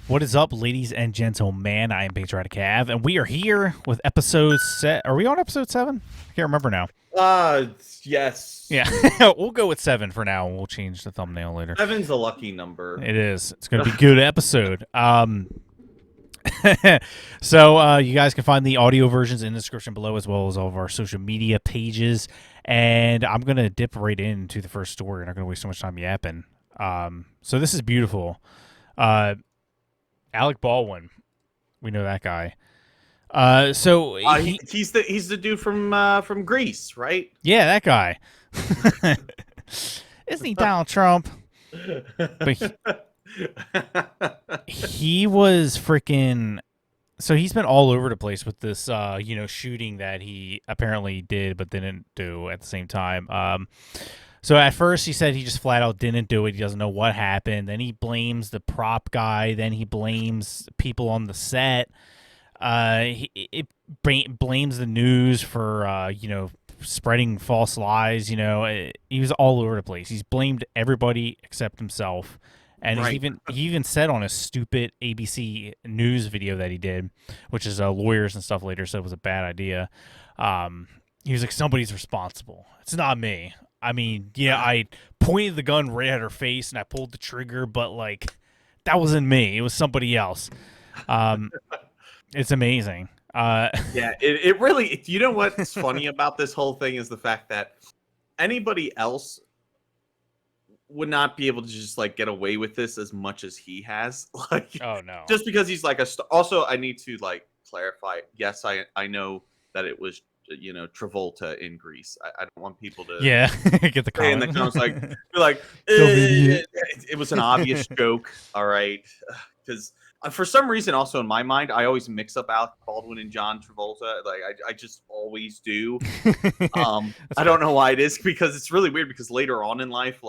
What is up, ladies and gentlemen? I am Patriotic, and we are here with episode Are we on episode 7? I can't remember now. Yes. Yeah, we'll go with 7 for now. We'll change the thumbnail later. 7's a lucky number. It is. It's going to be a good episode. So you guys can find the audio versions in the description below, as well as all of our social media pages. And I'm going to dip right into the first story. I'm not going to waste so much time yapping. So this is beautiful. Alec Baldwin, we know that guy. So he's the dude from Greece, right? Yeah, that guy. Isn't he Donald Trump? But he was freaking. So he's been all over the place with this, shooting that he apparently did but didn't do at the same time. So at first he said he just flat out didn't do it. He doesn't know what happened. Then he blames the prop guy. Then he blames people on the set. It blames the news for, spreading false lies. He was all over the place. He's blamed everybody except himself. And Right. he even said on a stupid ABC News video that he did, which is lawyers and stuff later said was a bad idea. He was like, somebody's responsible. It's not me. I mean, yeah, I pointed the gun right at her face and I pulled the trigger, but like that wasn't me. It was somebody else. It's amazing. Yeah, it really. You know what's funny about this whole thing is the fact that anybody else would not be able to just like get away with this as much as he has. Like, Oh no. just because he's like also, I need to like clarify. Yes, I know that it was Travolta in Greece. I don't want people to Yeah, get the say in comment. the comments like it was an obvious joke. All right, because for some reason, also in my mind, I always mix up Alec Baldwin and John Travolta. Like I just always do. I don't know why it is, because it's really weird, because later on in life,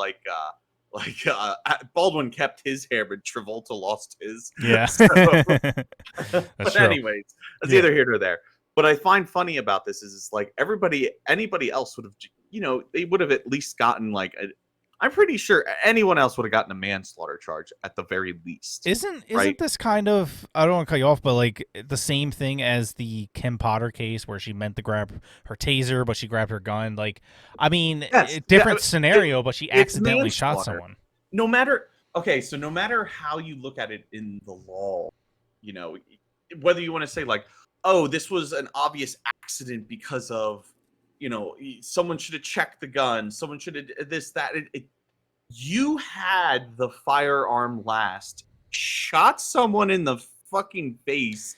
Baldwin kept his hair, but Travolta lost his. Yeah. So, That's but true. anyways, that's Yeah. either here nor there. What I find funny about this is like anybody else would have, they would have at least gotten like I'm pretty sure anyone else would have gotten a manslaughter charge at the very least. Isn't right? this kind of, I don't want to cut you off, but like the same thing as the Kim Potter case where she meant to grab her taser, but she grabbed her gun? Like, I mean, Yes, different yeah, scenario, but she it's accidentally shot manslaughter. someone. No matter how you look at it in the law, whether you want to say like, oh, this was an obvious accident because of, someone should have checked the gun, someone should have this, that. You had the firearm last, shot someone in the fucking face,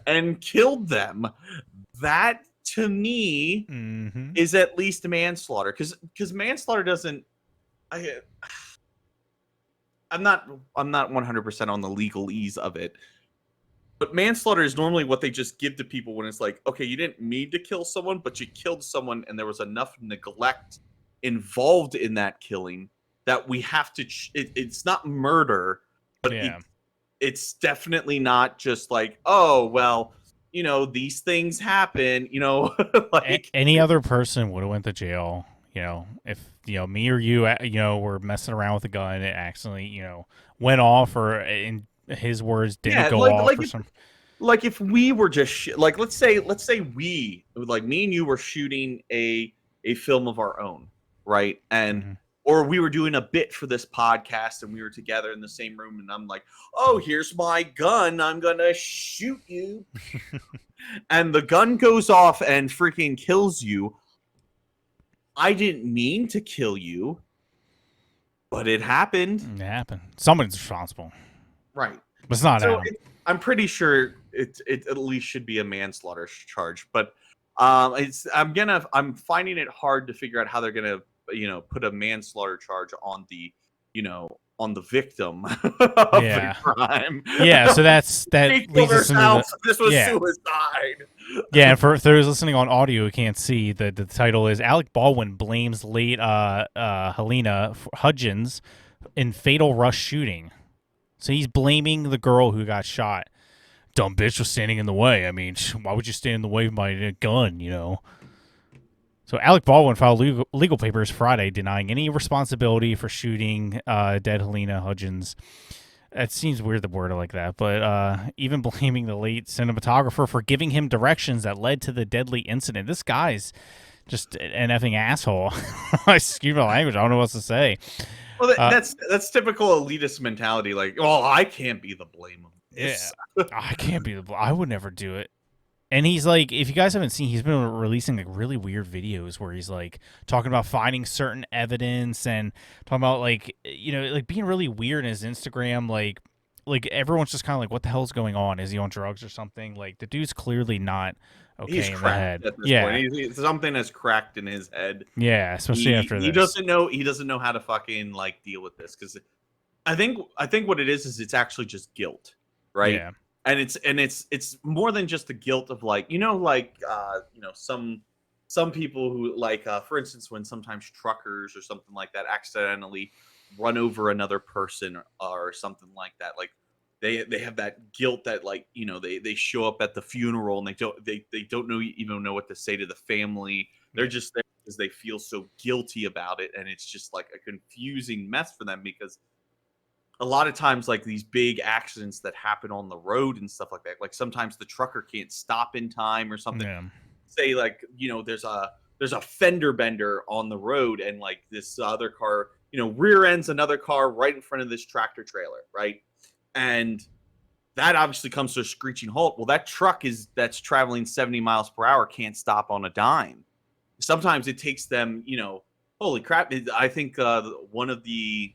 and killed them. That, to me, is at least manslaughter. Because manslaughter doesn't. I'm not 100% on the legalese of it. But manslaughter is normally what they just give to people when it's like, okay, you didn't mean to kill someone, but you killed someone and there was enough neglect involved in that killing that we have to. It's not murder, but Yeah. it's definitely not just like, oh, well, these things happen, like Any other person would have went to jail. If me or you, were messing around with a gun and it accidentally, went off, or in his words, didn't go off or something. Like if we were just like, let's say we, like me and you, were shooting a film of our own, right? And or we were doing a bit for this podcast and we were together in the same room, and I'm like, oh, here's my gun, I'm gonna shoot you. And the gun goes off and freaking kills you. I didn't mean to kill you, but it happened. It happened. Somebody's responsible. Right. But it's not Adam. I'm pretty sure it at least should be a manslaughter charge, but I'm finding it hard to figure out how they're gonna put a manslaughter charge on the on the victim of the crime. Yeah, so that leads us into this was suicide. Yeah, and for those listening on audio who can't see, the title is Alec Baldwin blames late Halyna Hutchins in fatal rush shooting. So he's blaming the girl who got shot. Dumb bitch was standing in the way. I mean, why would you stand in the way of my gun, So Alec Baldwin filed legal papers Friday denying any responsibility for shooting dead Halyna Hutchins. It seems weird to word it like that, but even blaming the late cinematographer for giving him directions that led to the deadly incident. This guy's just an effing asshole. Excuse my language. I don't know what else to say. Well, that's typical elitist mentality. Like, well, I can't be the blame of Yeah, this. I can't be the. I would never do it. And he's like, if you guys haven't seen, he's been releasing like really weird videos where he's like talking about finding certain evidence and talking about like, like being really weird in his Instagram. Like everyone's just kind of like, what the hell's going on? Is he on drugs or something? Like the dude's clearly not He's okay in the cracked head. at this Yeah, point. Something has cracked in his head. yeah, especially after He this. doesn't know. He doesn't know how to fucking like deal with this because I think what it is it's actually just guilt, right? Yeah, And it's more than just the guilt of like some people who like for instance when sometimes truckers or something like that accidentally run over another person or something like that, like they have that guilt that like they show up at the funeral and they don't even know what to say to the family. They're yeah, just there because they feel so guilty about it, and it's just like a confusing mess for them because a lot of times like these big accidents that happen on the road and stuff like that, like sometimes the trucker can't stop in time or something. yeah, Say like there's a fender bender on the road and like this other car rear ends another car right in front of this tractor trailer, right? And that obviously comes to a screeching halt. Well, that truck that's traveling 70 miles per hour can't stop on a dime. Sometimes it takes them, holy crap. I think one of the,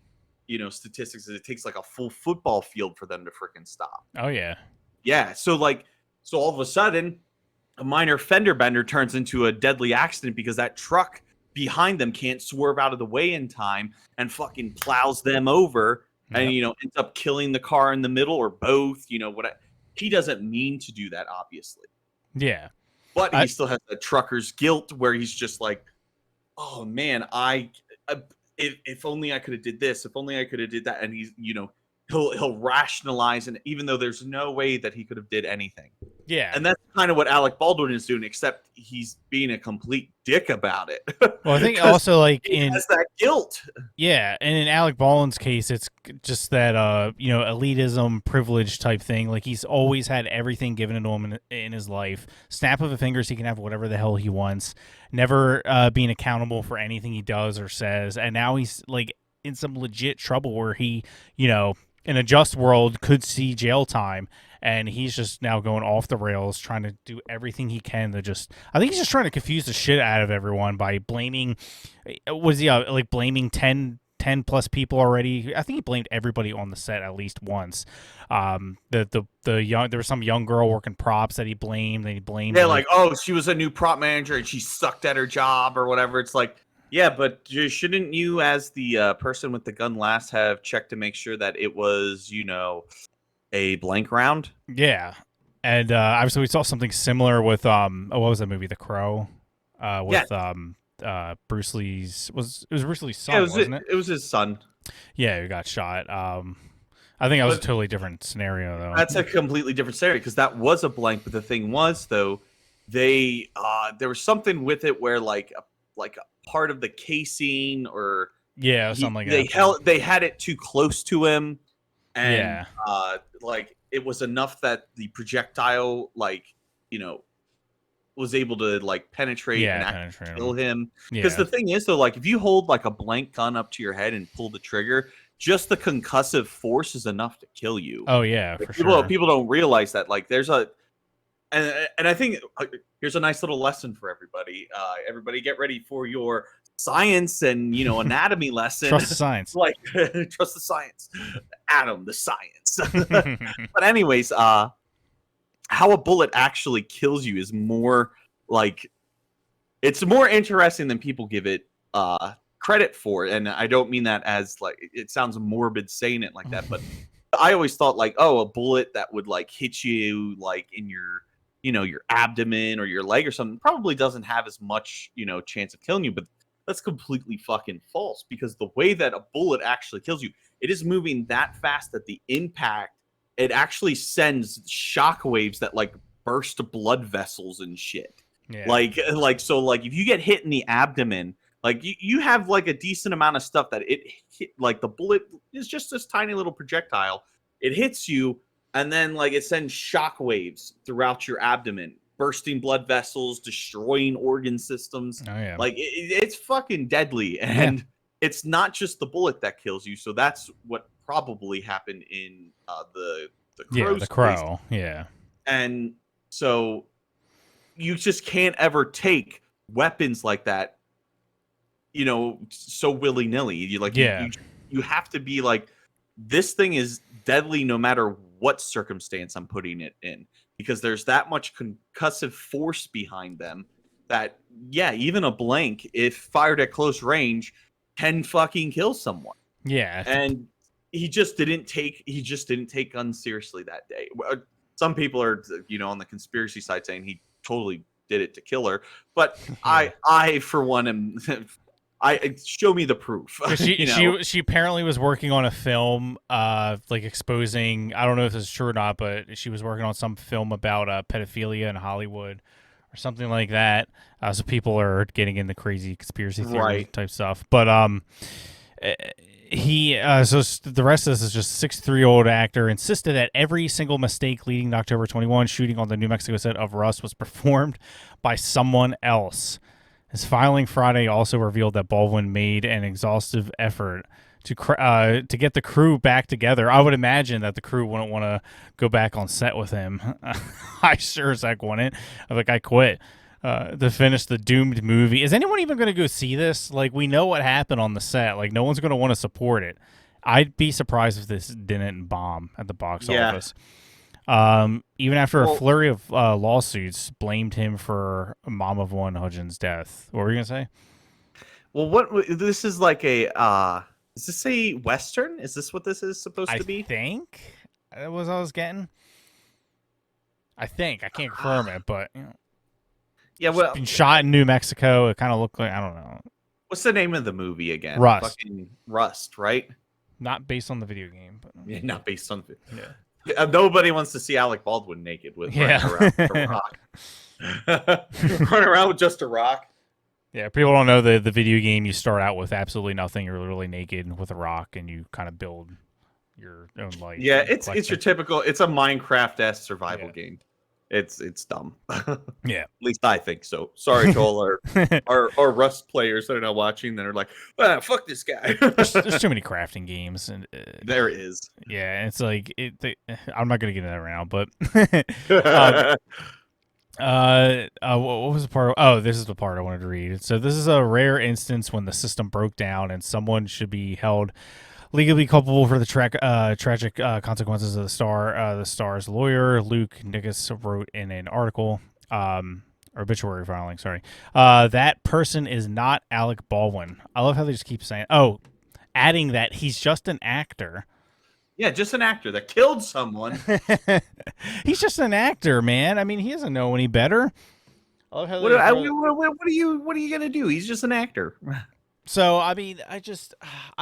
statistics is it takes like a full football field for them to freaking stop. oh yeah, Yeah. So all of a sudden, a minor fender bender turns into a deadly accident because that truck behind them can't swerve out of the way in time and fucking plows them over and yep, ends up killing the car in the middle or both. He doesn't mean to do that, obviously, yeah. but I he still has that trucker's guilt where he's just like, oh man, if only I could have did this, if only I could have did that, and he's he'll rationalize, and even though there's no way that he could have did anything. yeah. And that's kind of what Alec Baldwin is doing, except he's being a complete dick about it. Well, I think 'Cause also like he has that guilt. yeah, and in Alec Baldwin's case, it's just that elitism, privilege type thing. Like he's always had everything given to him in his life. Snap of a fingers, he can have whatever the hell he wants. Never being accountable for anything he does or says, and now he's like in some legit trouble where he, in a just world, could see jail time. And he's just now going off the rails, trying to do everything he can to just. I think he's just trying to confuse the shit out of everyone by blaming. Was he like blaming 10 plus people already? I think he blamed everybody on the set at least once. The young there was some young girl working props that he blamed. That he blamed. Yeah, like, oh, she was a new prop manager and she sucked at her job or whatever. It's like, yeah, but shouldn't you, as the person with the gun last, have checked to make sure that it was, a blank round? Yeah, and obviously we saw something similar with what was that movie, The Crow, with Yeah. Bruce Lee's it was Bruce Lee's son, Yeah, wasn't it? it was his son. Yeah, who got shot. I think that was a But totally different scenario though. that's a completely different scenario because that was a blank. But the thing was, though, they there was something with it where like a part of the casing or Yeah, something like they had it too close to him, and Yeah, like it was enough that the projectile was able to like penetrate and actually penetrate kill him. him. Because Yeah. the thing is, though, like if you hold like a blank gun up to your head and pull the trigger, just the concussive force is enough to kill you. Oh yeah, Like, for people sure. people don't realize that. Like there's a and I think here's a nice little lesson for everybody. Everybody get ready for your science and anatomy lesson. Trust the science. Like trust the science. Atom, the science. But anyways, how a bullet actually kills you is more like it's more interesting than people give it credit for. And I don't mean that as like it sounds morbid saying it like that, but I always thought like, oh, a bullet that would like hit you like in your your abdomen or your leg or something probably doesn't have as much chance of killing you. But that's completely fucking false, because the way that a bullet actually kills you, it is moving that fast that the impact, it actually sends shock waves that like burst blood vessels and shit. Yeah. So like if you get hit in the abdomen, like you have like a decent amount of stuff that it hit, like the bullet is just this tiny little projectile. it hits you, and then like it sends shockwaves throughout your abdomen, bursting blood vessels, destroying organ systems. Oh yeah. Like it's fucking deadly, and it's not just the bullet that kills you. So that's what probably happened in the crow's the place. crow. Yeah. And so you just can't ever take weapons like that, you know, so willy nilly. You have to be like, this thing is deadly no matter what circumstance I'm putting it in, because there's that much concussive force behind them that, yeah, even a blank, if fired at close range, can fucking kill someone. Yeah. And he just didn't take guns seriously that day. Some people are, you know, on the conspiracy side saying he totally did it to kill her, but Yeah. I for one am show me the proof. She apparently was working on a film, like exposing. I don't know if this is true or not, but she was working on some film about pedophilia in Hollywood or something like that. So people are getting into crazy conspiracy theory type stuff. But the rest of this is just 63-year-old actor insisted that every single mistake leading to October 21 shooting on the New Mexico set of Rust was performed by someone else. His filing Friday also revealed that Baldwin made an exhaustive effort to get the crew back together. I would imagine that the crew wouldn't want to go back on set with him. I sure as heck wouldn't. I'm like, I quit to finish the doomed movie. Is anyone even going to go see this? Like, we know what happened on the set. Like, no one's going to want to support it. I'd be surprised if this didn't bomb at the box office. Even after a flurry of lawsuits blamed him for Mom of One Hutchins' death. What were you gonna say? Well, this is like a is this a Western? Is this what this is supposed to be? I think that was what I was getting. I think I can't confirm it, but you know, yeah, well, been shot in New Mexico. It kind of looked like, I don't know. What's the name of the movie again? Rust. Fucking Rust, right? Not based on the video game, but yeah, not based on. Yeah. Nobody wants to see Alec Baldwin naked with running around with a rock. Running around with just a rock. Yeah, people don't know the video game. You start out with absolutely nothing. You're literally naked with a rock, and you kind of build your own life. Yeah, it's your typical. It's a Minecraft-esque survival game. It's dumb. Yeah, at least I think so. Sorry to all our Rust players that are now watching that are like, fuck this guy. there's too many crafting games, and there is. Yeah, it's like I'm not gonna get into that right now, but what was the part? Oh, this is the part I wanted to read. So this is a rare instance when the system broke down, and someone should be held legally culpable for the tragic consequences of the star. The star's lawyer, Luke Nickus, wrote in an article, obituary filing, sorry. That person is not Alec Baldwin. I love how they just keep saying, adding that he's just an actor. Yeah, just an actor that killed someone. He's just an actor, man. I mean, he doesn't know any better. I love how what are you gonna do? He's just an actor. So, I mean, I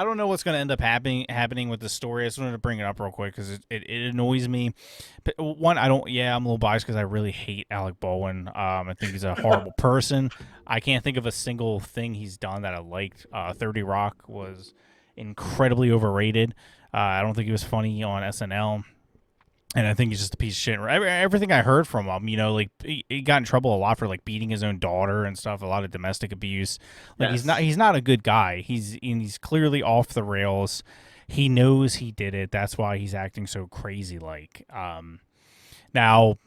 don't know what's going to end up happening with the story. I just wanted to bring it up real quick because it annoys me. But one, I'm a little biased because I really hate Alec Baldwin. I think he's a horrible person. I can't think of a single thing he's done that I liked. 30 Rock was incredibly overrated. I don't think he was funny on SNL. And I think he's just a piece of shit. Everything I heard from him, you know, like he got in trouble a lot for like beating his own daughter and stuff. A lot of domestic abuse. Like he's not a good guy. He's clearly off the rails. He knows he did it. That's why he's acting so crazy. Like, now,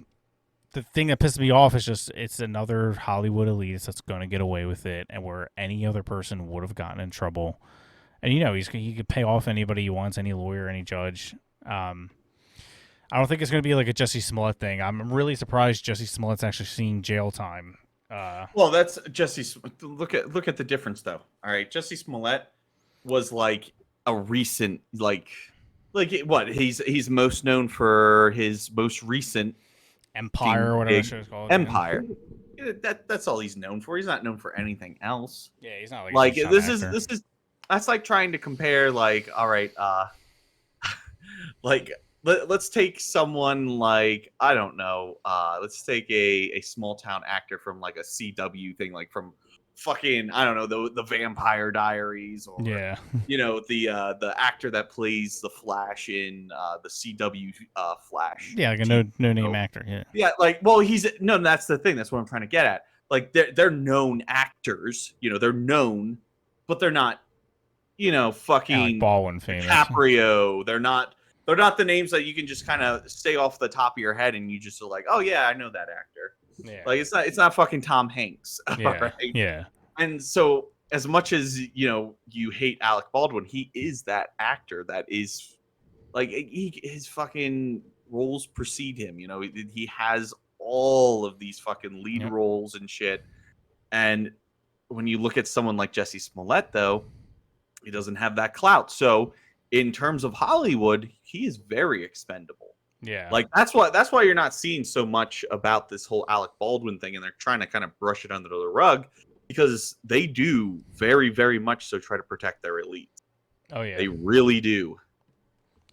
the thing that pisses me off is just it's another Hollywood elitist that's going to get away with it, and where any other person would have gotten in trouble. And you know, he could pay off anybody he wants, any lawyer, any judge. I don't think it's going to be like a Jussie Smollett thing. I'm really surprised Jussie Smollett's actually seeing jail time. Well, that's Jussie. Look at the difference, though. All right, Jussie Smollett was like a recent, like what? He's most known for his most recent Empire, or whatever the show's called. Empire. That's all he's known for. He's not known for anything else. Yeah, he's not like this is that's like trying to compare, like, all right, like. Let's take someone like, I don't know, let's take a small town actor from like a CW thing, like from fucking, I don't know, the Vampire Diaries, or Yeah. the actor that plays the Flash in the CW Flash. Yeah, like a no name actor. Yeah. Yeah, like, well, that's the thing. That's what I'm trying to get at. Like, they're known actors. They're known, but they're not, Alec fucking Baldwin famous. DiCaprio. They're not the names that you can just kind of say off the top of your head and you just are like, oh yeah, I know that actor. Yeah. Like, it's not fucking Tom Hanks. Yeah. Right? Yeah. And so, as much as you hate Alec Baldwin, he is that actor that is like, his fucking roles precede him. He has all of these fucking lead Yep. roles and shit. And when you look at someone like Jesse Smollett, though, he doesn't have that clout. So in terms of Hollywood, he is very expendable. Yeah. Like, that's why you're not seeing so much about this whole Alec Baldwin thing, and they're trying to kind of brush it under the rug, because they do very, very much so try to protect their elites. Oh yeah. They really do.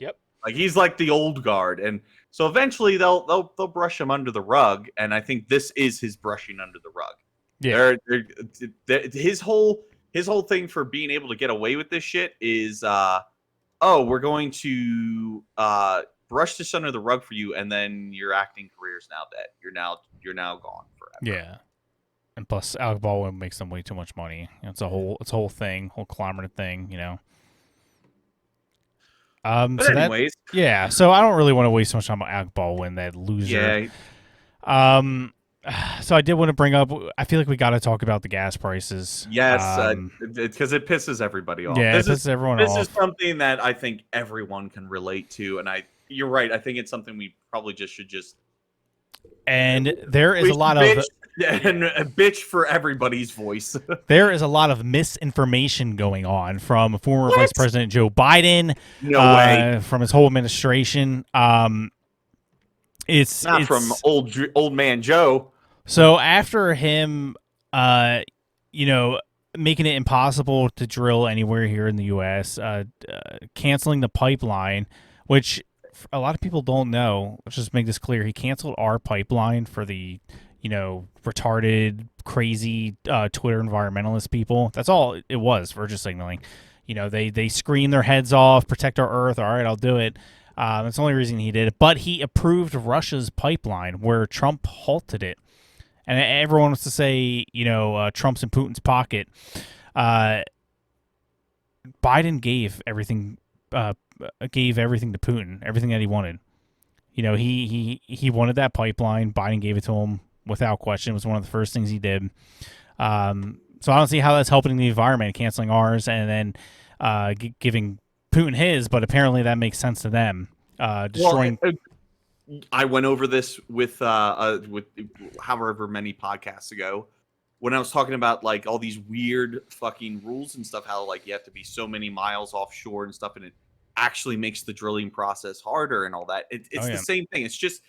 Yep. Like, he's like the old guard, and so eventually they'll brush him under the rug, and I think this is his brushing under the rug. Yeah. His whole thing for being able to get away with this shit is, we're going to brush this under the rug for you, and then your acting career is now dead. You're now gone forever. Yeah. And plus, Alec Baldwin makes them way too much money. It's a whole thing, whole conglomerate thing. But so anyways, so I don't really want to waste so much time on Alec Baldwin, that loser. yeah. So I did want to bring up, I feel like we got to talk about the gas prices. Yes, because it pisses everybody off. Yeah, it pisses everyone off. This is something that I think everyone can relate to, and you're right. I think it's something we probably should. And there is a lot of bitch for everybody's voice. There is a lot of misinformation going on from former Vice President Joe Biden. No way. From his whole administration. It's not from old man Joe. So after him, making it impossible to drill anywhere here in the U.S., canceling the pipeline, which a lot of people don't know. Let's just make this clear. He canceled our pipeline for the, retarded, crazy Twitter environmentalist people. That's all it was, virtue signaling. They scream their heads off, protect our Earth. All right, I'll do it. That's the only reason he did it. But he approved Russia's pipeline, where Trump halted it. And everyone wants to say, Trump's in Putin's pocket. Biden gave everything to Putin, everything that he wanted. He wanted that pipeline. Biden gave it to him without question. It was one of the first things he did. So I don't see how that's helping the environment, canceling ours and then giving Putin his. But apparently that makes sense to them. Destroying. Well, I went over this with however many podcasts ago, when I was talking about like all these weird fucking rules and stuff, how like you have to be so many miles offshore and stuff, and it actually makes the drilling process harder and all that. It's the same thing. It's just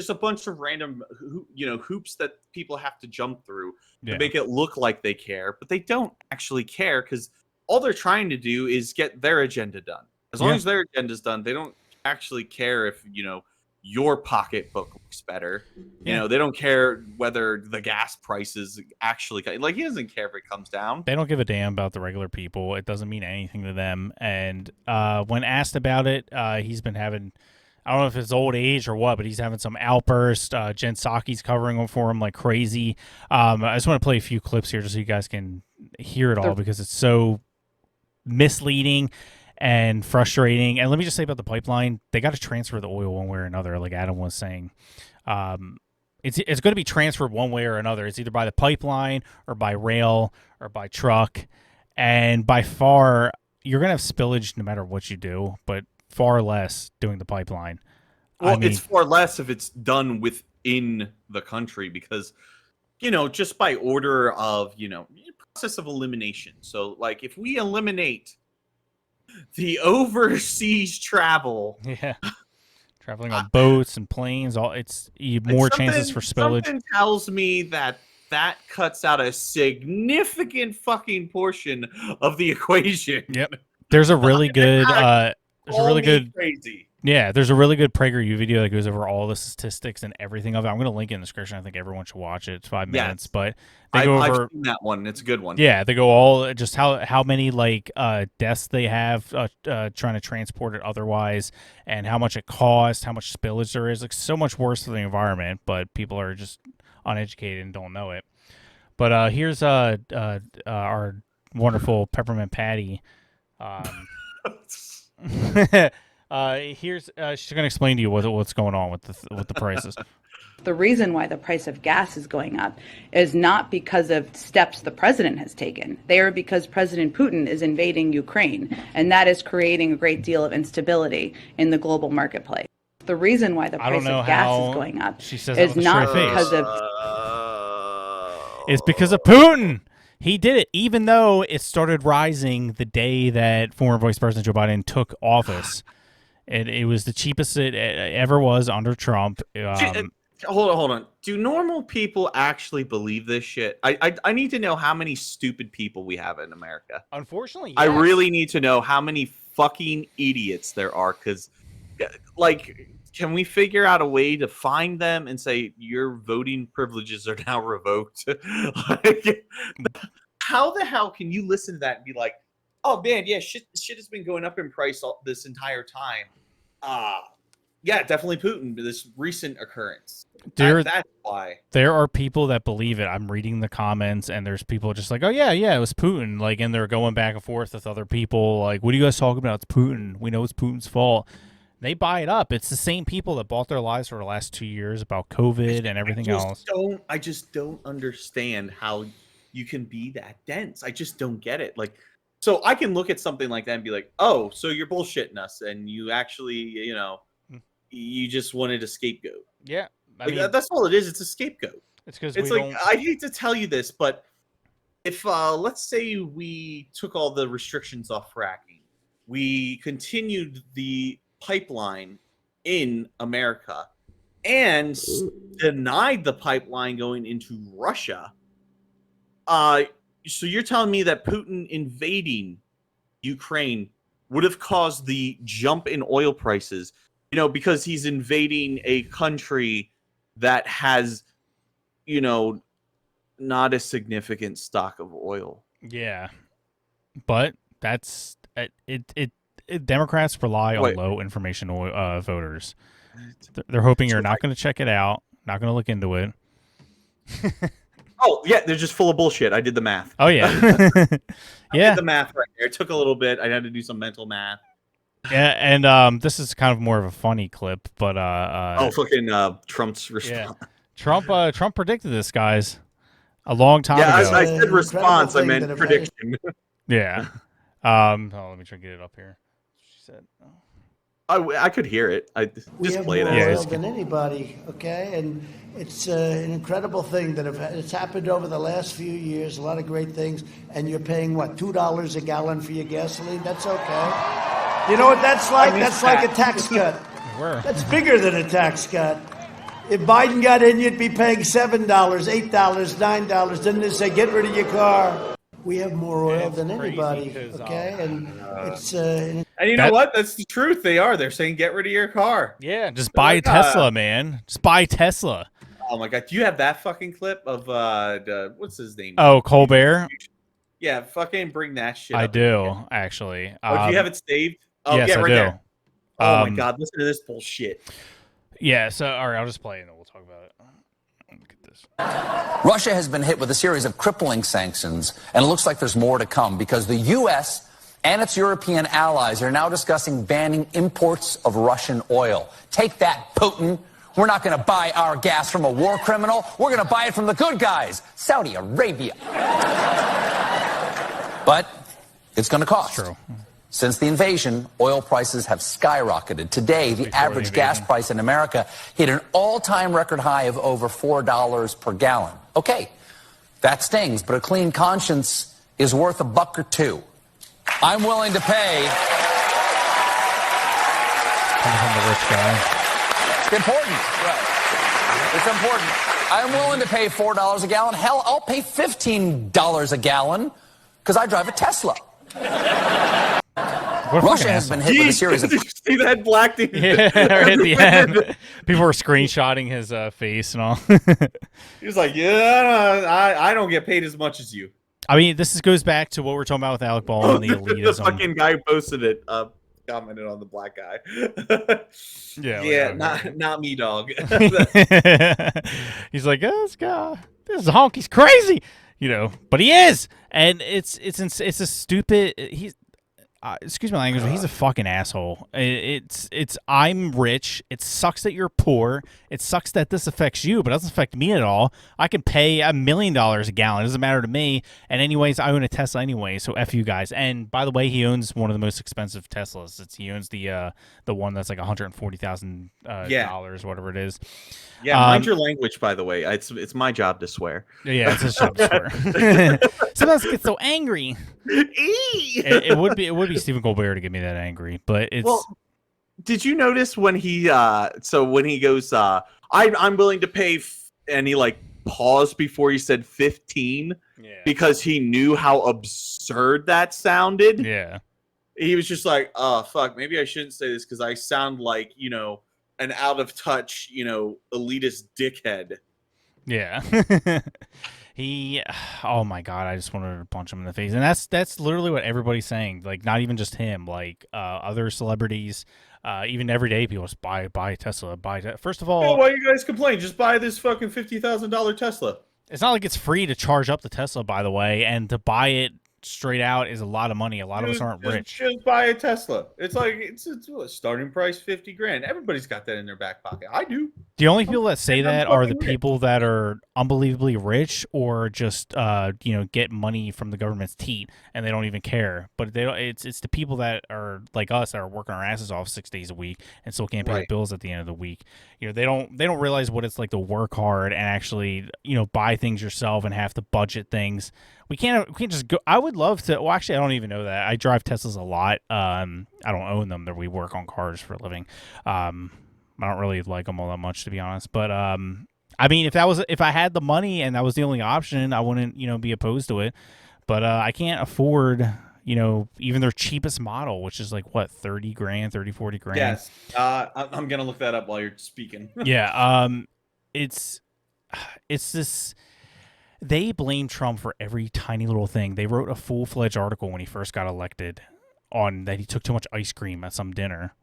a bunch of random hoops that people have to jump through to make it look like they care, but they don't actually care, because all they're trying to do is get their agenda done. As long as their agenda's done, they don't actually care if your pocketbook looks better. They don't care whether the gas prices actually, like, he doesn't care if it comes down. They don't give a damn about the regular people. It doesn't mean anything to them. And when asked about it, he's been having, I don't know if it's old age or what, but he's having some outburst. Jen Psaki's covering him for him like crazy. I just want to play a few clips here just so you guys can hear it all, because it's so misleading and frustrating. And let me just say about the pipeline, they got to transfer the oil one way or another, like Adam was saying. It's going to be transferred one way or another. It's either by the pipeline or by rail or by truck. And by far, you're going to have spillage no matter what you do, but far less doing the pipeline. Well, it's far less if it's done within the country, because, just by order of, process of elimination. So, like, if we eliminate the overseas travel, traveling on boats and planes, more chances for spillage. Something tells me that cuts out a significant fucking portion of the equation. Yep. There's a really good crazy. Yeah, there's a really good PragerU video that goes over all the statistics and everything of it. I'm going to link it in the description. I think everyone should watch it. It's 5 minutes, but they go over. I've seen that one. It's a good one. Yeah, they go all just how many like deaths they have trying to transport it otherwise, and how much it costs, how much spillage there is. Like so much worse for the environment, but people are just uneducated and don't know it. But here's our wonderful Peppermint Patty. Here's she's going to explain to you what's going on with the prices. The reason why the price of gas is going up is not because of steps the president has taken. They are because President Putin is invading Ukraine, and that is creating a great deal of instability in the global marketplace. The reason why the price of gas is going up is not because of... It's because of Putin. He did it, even though it started rising the day that former Vice President Joe Biden took office. It was the cheapest it ever was under Trump. Hold on. Do normal people actually believe this shit? I need to know how many stupid people we have in America. Unfortunately, yes. I really need to know how many fucking idiots there are, because, like, can we figure out a way to find them and say your voting privileges are now revoked? Like, how the hell can you listen to that and be like, oh man, yeah, shit has been going up in price this entire time. Yeah, definitely Putin, this recent occurrence. That's why. There are people that believe it. I'm reading the comments, and there's people just like, oh, yeah, it was Putin. Like, and they're going back and forth with other people. Like, what are you guys talking about? It's Putin. We know it's Putin's fault. They buy it up. It's the same people that bought their lives for the last 2 years about COVID and everything else. I just don't understand how you can be that dense. I just don't get it. Like, so I can look at something like that and be like, oh, so you're bullshitting us, and you actually, you just wanted a scapegoat. Yeah. I mean, that's all it is. It's a scapegoat. It's because I hate to tell you this, but if let's say we took all the restrictions off fracking, we continued the pipeline in America and denied the pipeline going into Russia. So you're telling me that Putin invading Ukraine would have caused the jump in oil prices, because he's invading a country that has, not a significant stock of oil. Yeah. But that's it. Democrats rely on low information voters. They're hoping you're not going to check it out, not going to look into it. Oh, yeah, they're just full of bullshit. I did the math. Oh, yeah. I did the math right there. It took a little bit. I had to do some mental math. Yeah, and this is kind of more of a funny clip, but fucking Trump's response. Yeah. Trump predicted this, guys, a long time ago. Yeah, I said response. I meant prediction. Yeah. Let me try to get it up here. She said. I could hear it. We have more oil than anybody, okay? And it's an incredible thing that it's happened over the last few years, a lot of great things, and you're paying, what, $2 a gallon for your gasoline? That's okay. You know what that's like? That's like a tax cut. That's bigger than a tax cut. If Biden got in, you'd be paying $7, $8, $9. Then they say, get rid of your car. We have more oil than anybody, okay? And it's and you know what? That's the truth. They are. They're saying get rid of your car. Yeah, just buy a Tesla, man. Just buy Tesla. Oh my god, do you have that fucking clip of what's his name? Oh, Colbert. Yeah, fucking bring that shit. I do actually. Oh, do you have it saved? Oh, yes, yeah, right I do. there. Oh my god, listen to this bullshit. Yeah. So all right, I'll just play it and we'll talk about it. Look at this. Russia has been hit with a series of crippling sanctions, and it looks like there's more to come because the U.S. and its European allies are now discussing banning imports of Russian oil. Take that, Putin. We're not going to buy our gas from a war criminal. We're going to buy it from the good guys, Saudi Arabia. But it's going to cost. True. Since the invasion, oil prices have skyrocketed. Today, the average gas price in America hit an all-time record high of over $4 per gallon. Okay, that stings, but a clean conscience is worth $1 or $2. I'm willing to pay. I'm the rich guy. It's important. Right. It's important. I'm willing to pay $4 a gallon. Hell, I'll pay $15 a gallon because I drive a Tesla. What a Russia fucking has been asshole. hit with a series Did of you see that black dude? Yeah, right at the end. People were screenshotting his face and all. He was like, "Yeah, I don't get paid as much as you." I mean, goes back to what we're talking about with Alec Baldwin and the The elitism. fucking guy who posted it commented on the black guy. Yeah, not me, dog. He's like, this honk, he's crazy, but he is, and it's a stupid. He's excuse my language, but he's a fucking asshole. It's I'm rich. It sucks that you're poor. It sucks that this affects you, but it doesn't affect me at all. I can pay $1 million a gallon. It doesn't matter to me. And anyways, I own a Tesla anyway, so F you guys. And by the way, he owns one of the most expensive Teslas. He owns the one that's like $140,000 dollars, whatever it is. Yeah, mind your language, by the way. It's my job to swear. Yeah, it's his job to swear. Sometimes I get so angry. it would be Stephen Colbert to get me that angry, but it's. Well, did you notice when he goes, I'm willing to pay, and he like paused before he said 15, because he knew how absurd that sounded. Yeah, he was just like, oh fuck, maybe I shouldn't say this because I sound like an out of touch, elitist dickhead. Yeah. Oh my god, I just wanted to punch him in the face. And that's literally what everybody's saying. Like, not even just him, like other celebrities, even everyday people just buy a Tesla, First of all, why you guys complain? Just buy this fucking $50,000 Tesla. It's not like it's free to charge up the Tesla, by the way, and to buy it straight out is a lot of money. A lot of us aren't rich. Just buy a Tesla. It's like it's a starting price $50,000. Everybody's got that in their back pocket. I do. The only people that say that are the rich. people that are unbelievably rich or just get money from the government's teat and they don't even care. But they don't. It's the people that are like us that are working our asses off 6 days a week and still can't pay the bills at the end of the week. They don't realize what it's like to work hard and actually buy things yourself and have to budget things. We can't just go. I would love to. Well, actually, I don't even know that. I drive Teslas a lot. I don't own them. We work on cars for a living. I don't really like them all that much, to be honest. But I mean, if I had the money and that was the only option, I wouldn't be opposed to it. But I can't afford even their cheapest model, which is like what, 30 grand, 30, 40 grand. Yes. I'm gonna look that up while you're speaking. Yeah. It's this. They blame Trump for every tiny little thing. They wrote a full-fledged article when he first got elected on that he took too much ice cream at some dinner.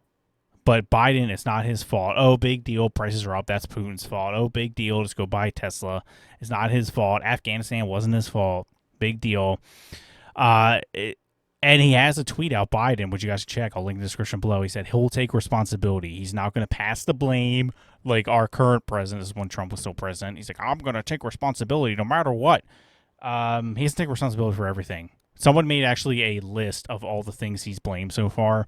But Biden, it's not his fault. Oh, big deal. Prices are up. That's Putin's fault. Oh, big deal. Just go buy Tesla. It's not his fault. Afghanistan wasn't his fault. Big deal. And he has a tweet out, Biden, which you guys can check. I'll link in the description below. He said he'll take responsibility. He's not going to pass the blame like our current president. This is when Trump was still president. He's like, I'm going to take responsibility no matter what. He has to take responsibility for everything. Someone made actually a list of all the things he's blamed so far. And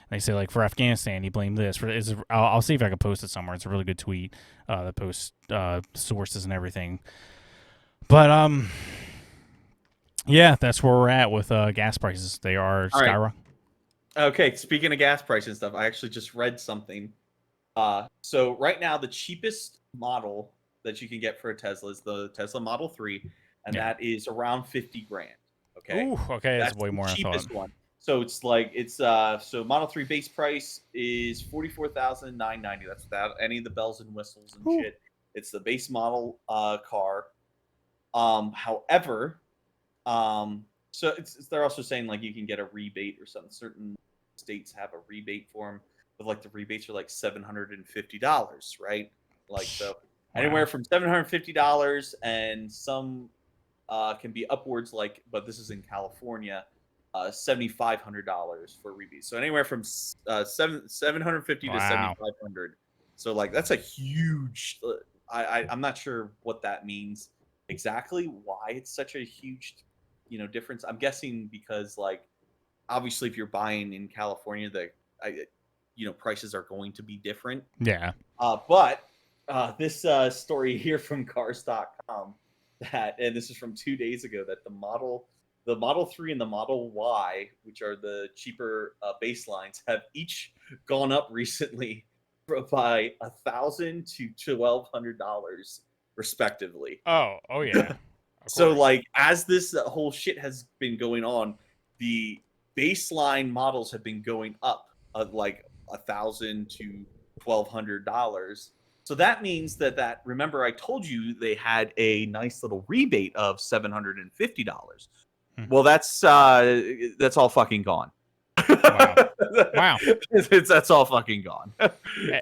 they say, like, for Afghanistan, he blamed this. I'll see if I can post it somewhere. It's a really good tweet that posts sources and everything. But, yeah, that's where we're at with gas prices. They are skyrocketing. Okay, speaking of gas prices and stuff, I actually just read something. So right now, the cheapest model that you can get for a Tesla is the Tesla Model 3, and that is around 50 grand. Okay. Ooh, okay, that's way more the than I cheapest thought. one. So it's like so Model 3 base price is $44,990. That's without any of the bells and whistles and shit. It's the base model car. However, so they're also saying like you can get a rebate or something. Certain states have a rebate for them, but like the rebates are like $750, right? Like so anywhere from $750 and some can be upwards but this is in California, $7,500 for rebates. So anywhere from $750 to $7,500. So like that's a huge. I'm not sure what that means exactly. Why it's such a huge, difference. I'm guessing because like obviously if you're buying in California, prices are going to be different. Yeah. But this story here from Cars.com. And this is from 2 days ago, that the Model 3 and the Model Y, which are the cheaper baselines, have each gone up recently by $1,000 to $1,200 respectively. Oh yeah. So like as this whole shit has been going on, the baseline models have been going up like $1,000 to $1,200. So that means that remember I told you they had a nice little rebate of $750. Well, that's all fucking gone. Wow. Wow. That's all fucking gone.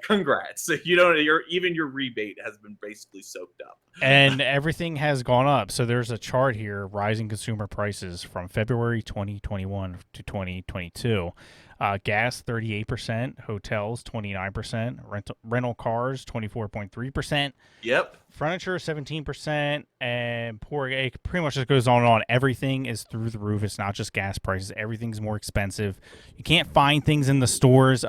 Congrats. Your rebate has been basically soaked up. And everything has gone up. So there's a chart here, rising consumer prices from February 2021 to 2022. Gas 38%, hotels 29%, rental cars 24.3%. Yep. Furniture 17%, and it pretty much just goes on and on. Everything is through the roof. It's not just gas prices. Everything's more expensive. You can't find things in the stores.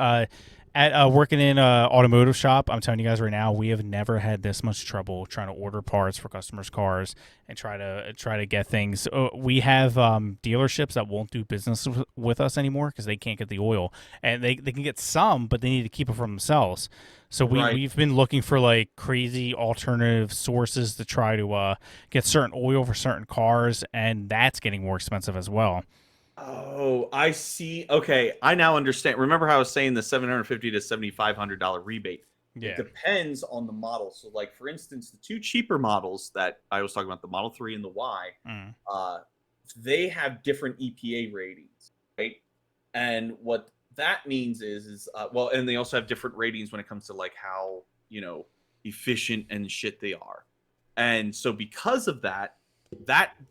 Working in an automotive shop, I'm telling you guys right now, we have never had this much trouble trying to order parts for customers' cars and try to get things. We have dealerships that won't do business with us anymore because they can't get the oil, and they can get some, but they need to keep it for themselves. So we've been looking for like crazy alternative sources to try to get certain oil for certain cars, and that's getting more expensive as well. Oh, I see. Okay, I now understand. Remember how I was saying the $750 to $7,500 rebate? Yeah. It depends on the model. So, like for instance, the two cheaper models that I was talking about, the Model 3 and the Y, they have different EPA ratings, right? And what that means is and they also have different ratings when it comes to like how efficient and shit they are. And so because of that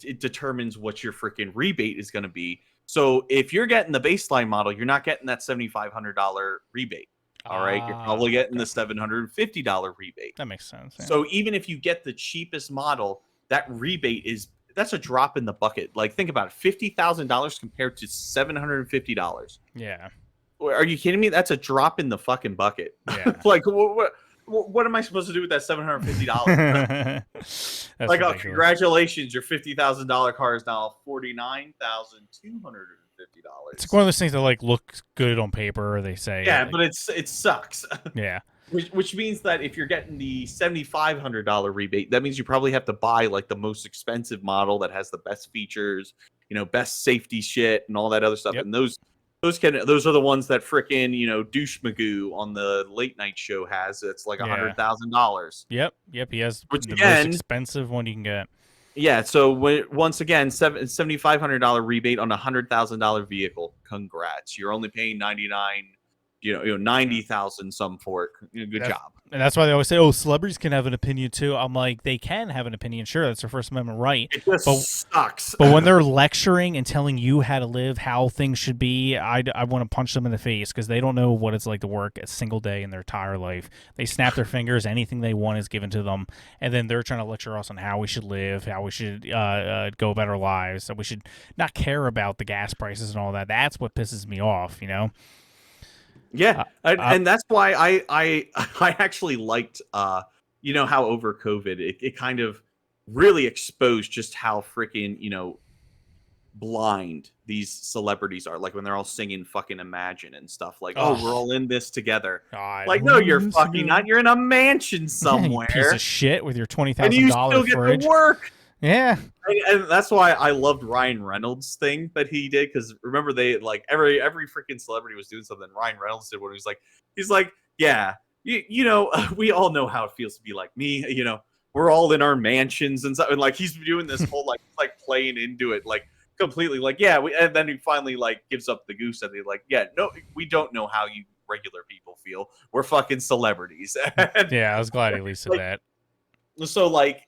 it determines what your freaking rebate is going to be. So if you're getting the baseline model, you're not getting that $7,500 rebate. All right, you're probably getting the $750 rebate. That makes sense. Yeah. So even if you get the cheapest model, that rebate that's a drop in the bucket. Like think about it, $50,000 compared to $750. Yeah. Are you kidding me? That's a drop in the fucking bucket. Yeah. Like what am I supposed to do with that $750? Like, oh, congratulations, your $50,000 car is now $49,250. It's one of those things that like looks good on paper. They say, yeah, like, but it sucks. Yeah. Which means that if you're getting the $7,500 rebate, that means you probably have to buy like the most expensive model that has the best features, best safety shit and all that other stuff. Yep. And those are the ones that frickin' douche magoo on the late night show has. It's like $100,000. Yep. He has Which the again, most expensive one you can get. Yeah. So once again, $7,500 rebate on a $100,000 vehicle. Congrats. You're only paying 99. 90,000 some for it. Good job. And that's why they always say, "Oh, celebrities can have an opinion too." I'm like, they can have an opinion, sure, that's their First Amendment right. It just sucks. But when they're lecturing and telling you how to live, how things should be, I want to punch them in the face because they don't know what it's like to work a single day in their entire life. They snap their fingers, anything they want is given to them, and then they're trying to lecture us on how we should live, how we should go about our lives, that we should not care about the gas prices and all that. That's what pisses me off, Yeah, and that's why I actually liked how over COVID it kind of really exposed just how freaking blind these celebrities are. Like when they're all singing fucking Imagine and stuff. Like, oh, we're all in this together. Like, no, you're fucking not. You're in a mansion somewhere. You piece of shit with your $20,000 and you still get fridge. to work. Yeah, and that's why I loved Ryan Reynolds' thing that he did, because remember they like every freaking celebrity was doing something. Ryan Reynolds did one. He's like, yeah, we all know how it feels to be like me. We're all in our mansions and stuff. And like he's doing this whole like playing into it like completely. Like yeah, and then he finally like gives up the goose and they're like, yeah, no, we don't know how you regular people feel. We're fucking celebrities. And, yeah, I was glad he at least said that. So like.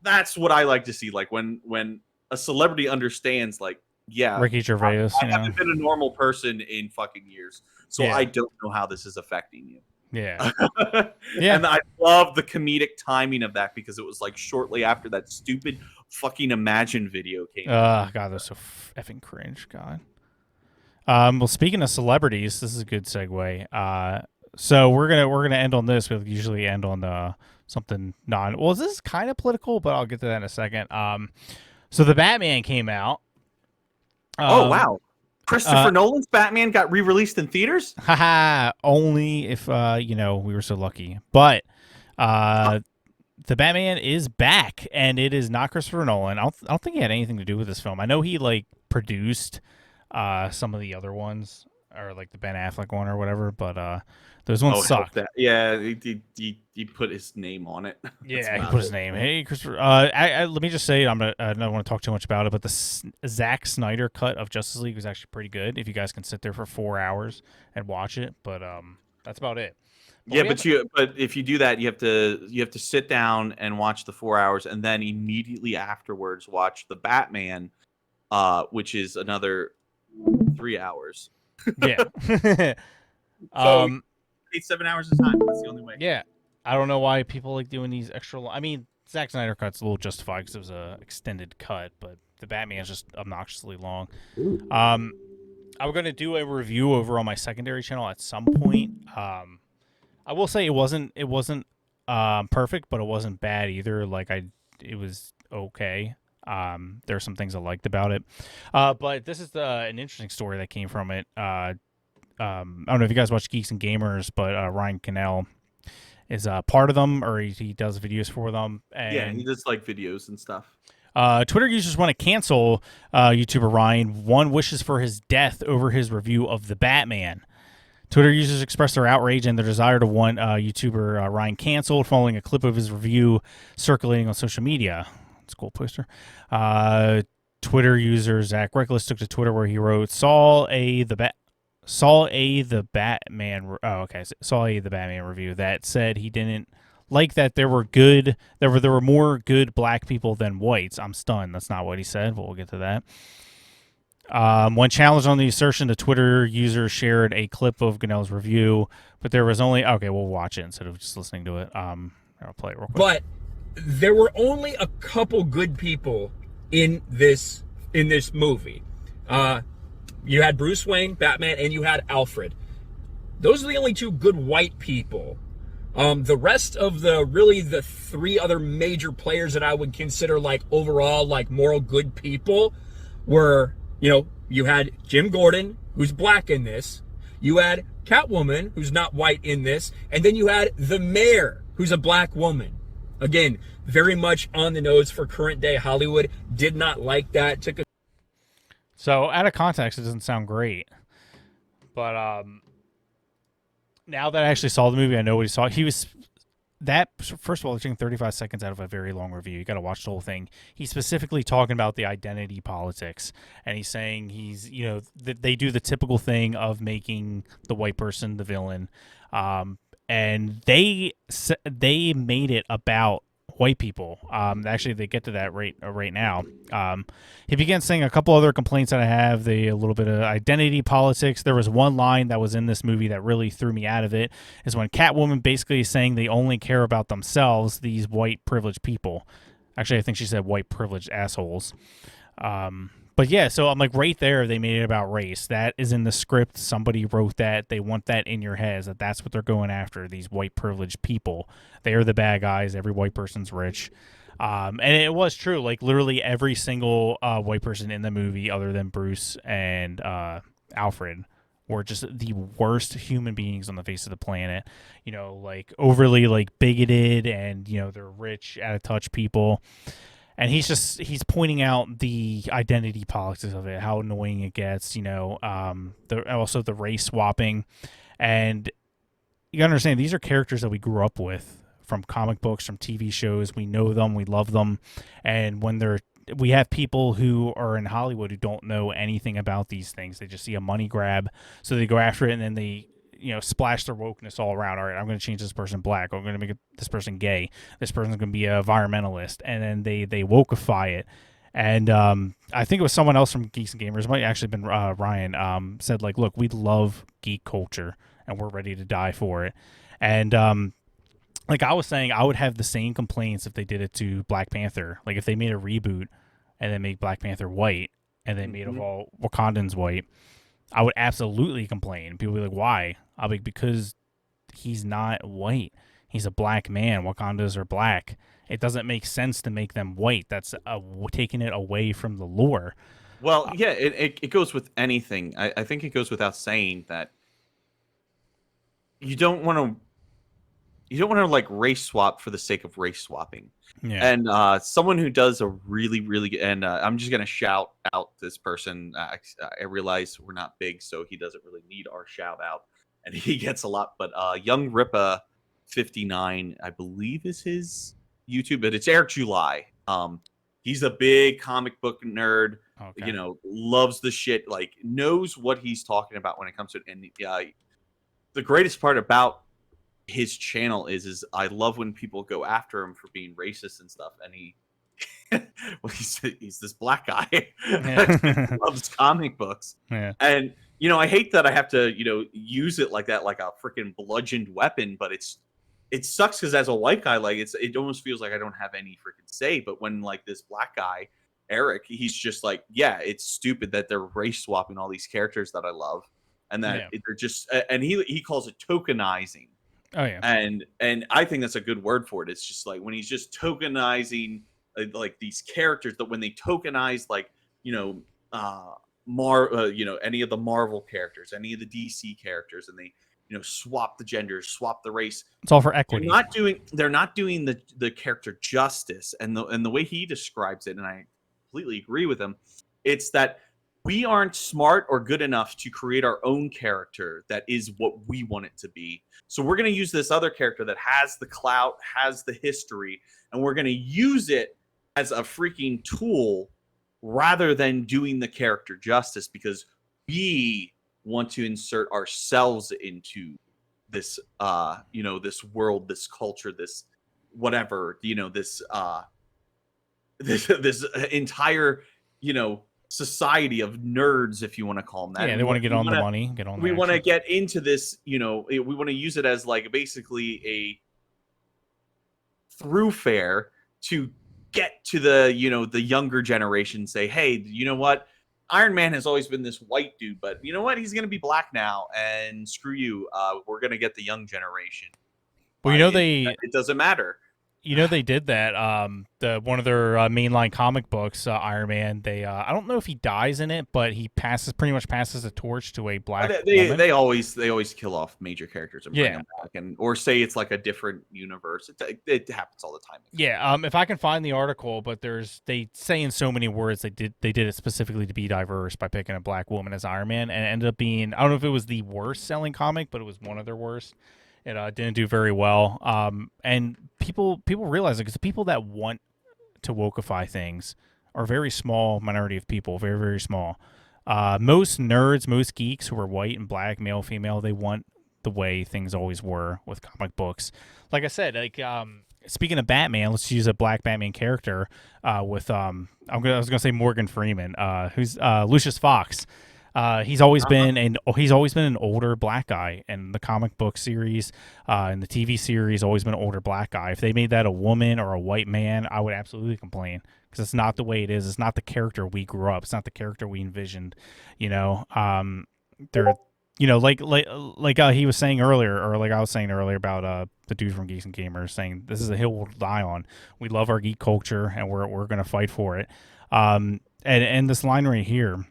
That's what I like to see. Like when a celebrity understands, like, yeah, Ricky Gervais. I haven't been a normal person in fucking years, so I don't know how this is affecting you. Yeah, yeah. And I love the comedic timing of that because it was like shortly after that stupid fucking Imagine video came out. Oh god, that's so effing cringe. God. Well, speaking of celebrities, this is a good segue. So we're gonna end on this. We usually end on something well, this is kind of political, but I'll get to that in a second. So the Batman came out. Oh wow, Christopher Nolan's Batman got re-released in theaters. Haha, only if we were so lucky. But the Batman is back, and it is not Christopher Nolan. I don't think he had anything to do with this film. I know he like produced some of the other ones, or like the Ben Affleck one or whatever. But those ones Oh, suck. yeah, he put his name on it. That's Yeah, he about put his it. name. Hey, Christopher. Let me just say, I don't want to talk too much about it, but the Zack Snyder cut of Justice League was actually pretty good. If you guys can sit there for 4 hours and watch it, but that's about it. Yeah, but if you do that, you have to sit down and watch the 4 hours, and then immediately afterwards watch the Batman, which is another 3 hours. Yeah. So 7 hours of time. That's the only way. Yeah. I don't know why people like doing these extra. I mean, Zack Snyder cut's a little justified because it was a extended cut, but the Batman is just obnoxiously long. I'm gonna do a review over on my secondary channel at some point. I will say it wasn't perfect, but it wasn't bad either. It was okay. There are some things I liked about it, but this is an interesting story that came from it. I don't know if you guys watch Geeks and Gamers, but Ryan Cannell is part of them, or he does videos for them. And Yeah, he does like videos and stuff. Twitter users want to cancel YouTuber Ryan. One wishes for his death over his review of the Batman. Twitter users expressed their outrage and their desire to want YouTuber Ryan canceled following a clip of his review circulating on social media. It's a cool poster. Twitter user Zach Reckless took to Twitter where he wrote, Saw A the Batman. Oh, okay. Saw A the Batman review that said he didn't like that there were more good black people than whites. I'm stunned. That's not what he said, but we'll get to that. When challenged on the assertion, the Twitter user shared a clip of Gannell's review, but there was only... Okay, we'll watch it instead of just listening to it. I'll play it real quick. But there were only a couple good people in this movie. You had Bruce Wayne, Batman, and you had Alfred. Those are the only two good white people. The rest of the three other major players that I would consider like overall like moral good people were... you had Jim Gordon, who's black in this. You had Catwoman, who's not white in this. And then you had the mayor, who's a black woman. Again, very much on the nose for current day Hollywood. Did not like that. So out of context, it doesn't sound great. But now that I actually saw the movie, I know what he saw. First of all, they're taking 35 seconds out of a very long review. You got to watch the whole thing. He's specifically talking about the identity politics, and he's saying they do the typical thing of making the white person the villain, and they made it about white people. Actually, they get to that right now. He began saying a couple other complaints that I have. A little bit of identity politics. There was one line that was in this movie that really threw me out of it. Is when Catwoman basically is saying they only care about themselves. These white privileged people. Actually, I think she said white privileged assholes. But yeah, so I'm like right there. They made it about race. That is in the script. Somebody wrote that. They want that in your heads. That's what they're going after. These white privileged people. They are the bad guys. Every white person's rich. And it was true. Like literally every single white person in the movie, other than Bruce and Alfred, were just the worst human beings on the face of the planet. Like overly like bigoted, and they're rich, out of touch people. And he's pointing out the identity politics of it, how annoying it gets, also the race swapping. And you gotta understand, these are characters that we grew up with from comic books, from TV shows. We know them, we love them. And when we have people who are in Hollywood who don't know anything about these things. They just see a money grab, so they go after it, and then they splash their wokeness all around. All right, I'm going to change this person black. I'm going to make this person gay. This person's going to be a environmentalist. And then they wokeify it. And I think it was someone else from Geeks and Gamers, it might actually have been Ryan, said, like, look, we love geek culture, and we're ready to die for it. And like I was saying, I would have the same complaints if they did it to Black Panther. Like if they made a reboot and then make Black Panther white, and then made all Wakandans white, I would absolutely complain. People would be like, why? I'll be like, because he's not white. He's a black man. Wakandas are black. It doesn't make sense to make them white. That's taking it away from the lore. Well, yeah, it goes with anything. I think it goes without saying that you don't want to you don't want to like race swap for the sake of race swapping. Yeah. And someone who does a really, really good, and I'm just gonna shout out this person. I realize we're not big, so he doesn't really need our shout out, and he gets a lot. But Young Rippa 59, I believe, is his YouTube, but it's Eric July. He's a big comic book nerd. Okay. You know, loves the shit. Like, knows what he's talking about when it comes to it. And the greatest part about his channel is I love when people go after him for being racist and stuff. And he, well, he's this black guy Yeah. loves comic books. Yeah. And you know, I hate that I have to use it like that, like a freaking bludgeoned weapon. But it sucks because as a white guy, like it almost feels like I don't have any freaking say. But when like this black guy, Eric, he's just like, yeah, it's stupid that they're race swapping all these characters that I love, and that they're just, and he calls it tokenizing. Oh yeah. And I think that's a good word for it. It's just like when he's just tokenizing like these characters, that when they tokenize like any of the Marvel characters, any of the DC characters, and they swap the genders, swap the race. It's all for equity. They're not doing the character justice, and the way he describes it, and I completely agree with him. It's that we aren't smart or good enough to create our own character that is what we want it to be. So we're going to use this other character that has the clout, has the history, and we're going to use it as a freaking tool rather than doing the character justice, because we want to insert ourselves into this this world, this culture, this whatever, this entire society of nerds, if you want to call them that. Yeah, they want to get on the money, get on. We want to get into this, we want to use it as like basically a thoroughfare to get to the the younger generation. Say, hey, you know what? Iron Man has always been this white dude, but you know what? He's going to be black now, and screw you. We're going to get the young generation. Well, it doesn't matter. They did that. One of their mainline comic books, Iron Man. I don't know if he dies in it, but he pretty much passes the torch to a black woman. They always kill off major characters and bring them back, or say it's like a different universe. It happens all the time. Yeah. If I can find the article, but they say in so many words they did it specifically to be diverse by picking a black woman as Iron Man, and it ended up being, I don't know if it was the worst selling comic, but it was one of their worst. It didn't do very well, and people realize it because the people that want to wokeify things are a very small minority of people, very, very small. Most nerds, most geeks who are white and black, male, female, they want the way things always were with comic books. Like I said, speaking of Batman, let's use a black Batman character with I was gonna say Morgan Freeman, who's Lucius Fox. He's always been an older black guy in the comic book series, in the TV series. Always been an older black guy. If they made that a woman or a white man, I would absolutely complain, because it's not the way it is. It's not the character we grew up. It's not the character we envisioned. They're like he was saying earlier, or like I was saying earlier about the dude from Geeks and Gamers saying this is a hill we'll die on. We love our geek culture and we're gonna fight for it. And this line right here,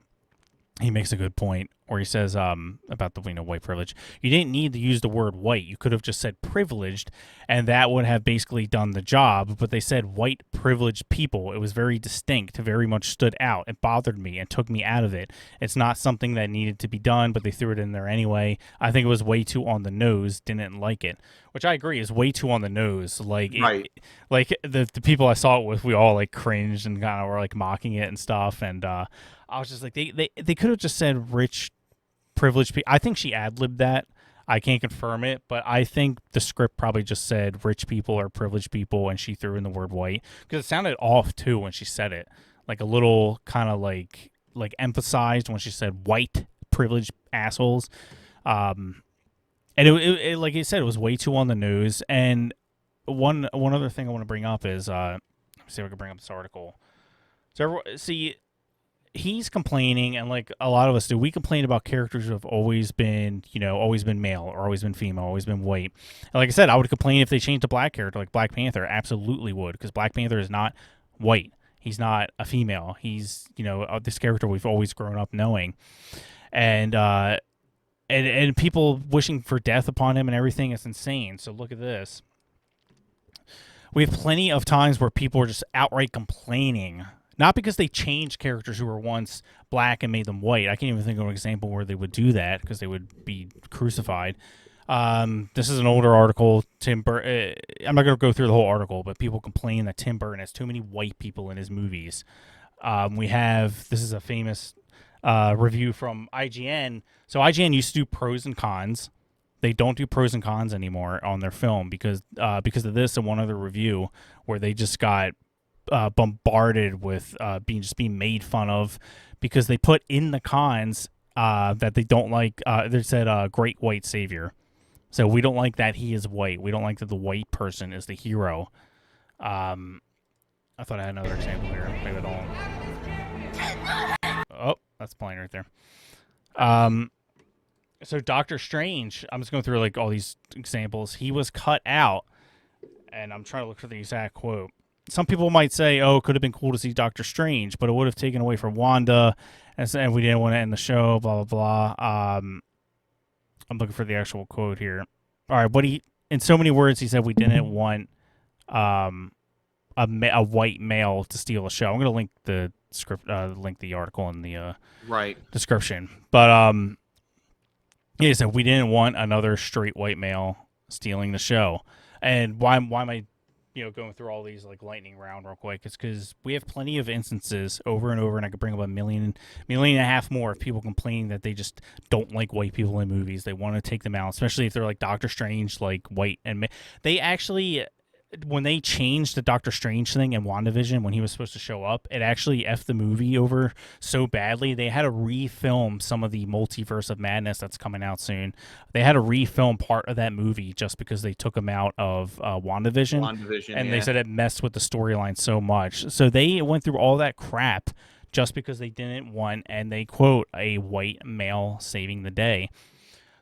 he makes a good point where he says about the white privilege. You didn't need to use the word white. You could have just said privileged, and that would have basically done the job. But they said white privileged people. It was very distinct, very much stood out. It bothered me and took me out of it. It's not something that needed to be done, but they threw it in there anyway. I think it was way too on the nose. Didn't like it, which I agree is way too on the nose. Like, right. The people I saw it with, we all like cringed and kind of were like mocking it and stuff. And I was just like, they could have just said rich privileged people. I think she ad-libbed that. I can't confirm it, but I think the script probably just said rich people or privileged people, and she threw in the word white because it sounded off too when she said it, like a little kind of like emphasized when she said white privileged assholes. And it like you said, it was way too on the nose. And one other thing I want to bring up is let me see if I can bring up this article. So see, he's complaining, and like a lot of us do, we complain about characters who have always been, always been male or always been female, always been white. And like I said, I would complain if they changed a black character like Black Panther. Absolutely would, because Black Panther is not white. He's not a female. He's, this character we've always grown up knowing. And people wishing for death upon him and everything is insane. So look at this. we have plenty of times where people are just outright complaining, not because they changed characters who were once black and made them white. I can't even think of an example where they would do that because they would be crucified. This is an older article. I'm not going to go through the whole article, but people complain that Tim Burton has too many white people in his movies. This is a famous review from IGN. So IGN used to do pros and cons. They don't do pros and cons anymore on their film because of this and one other review where they just got bombarded with being made fun of because they put in the cons that they don't like. They said great white savior. So we don't like that he is white. We don't like that the white person is the hero. I thought I had another example here. Maybe I don't. Oh, that's playing right there. So Doctor Strange, I'm just going through like all these examples. He was cut out, and I'm trying to look for the exact quote. Some people might say, "Oh, it could have been cool to see Doctor Strange, but it would have taken away from Wanda, and we didn't want to end the show." Blah blah blah. I'm looking for the actual quote here. All right, in so many words, he said we didn't want a white male to steal a show. I'm going to link the script, link the article in the description. But he said we didn't want another straight white male stealing the show. And why am I going through all these like lightning round real quick? It's because we have plenty of instances over and over, and I could bring up a million and a half more of people complaining that they just don't like white people in movies. They want to take them out, especially if they're like Doctor Strange, like white. And they actually, when they changed the Doctor Strange thing in WandaVision when he was supposed to show up, it actually effed the movie over so badly. They had to refilm some of the Multiverse of Madness that's coming out soon. They had to refilm part of that movie just because they took him out of WandaVision. And they said it messed with the storyline so much. So they went through all that crap just because they didn't want, and they quote, a white male saving the day.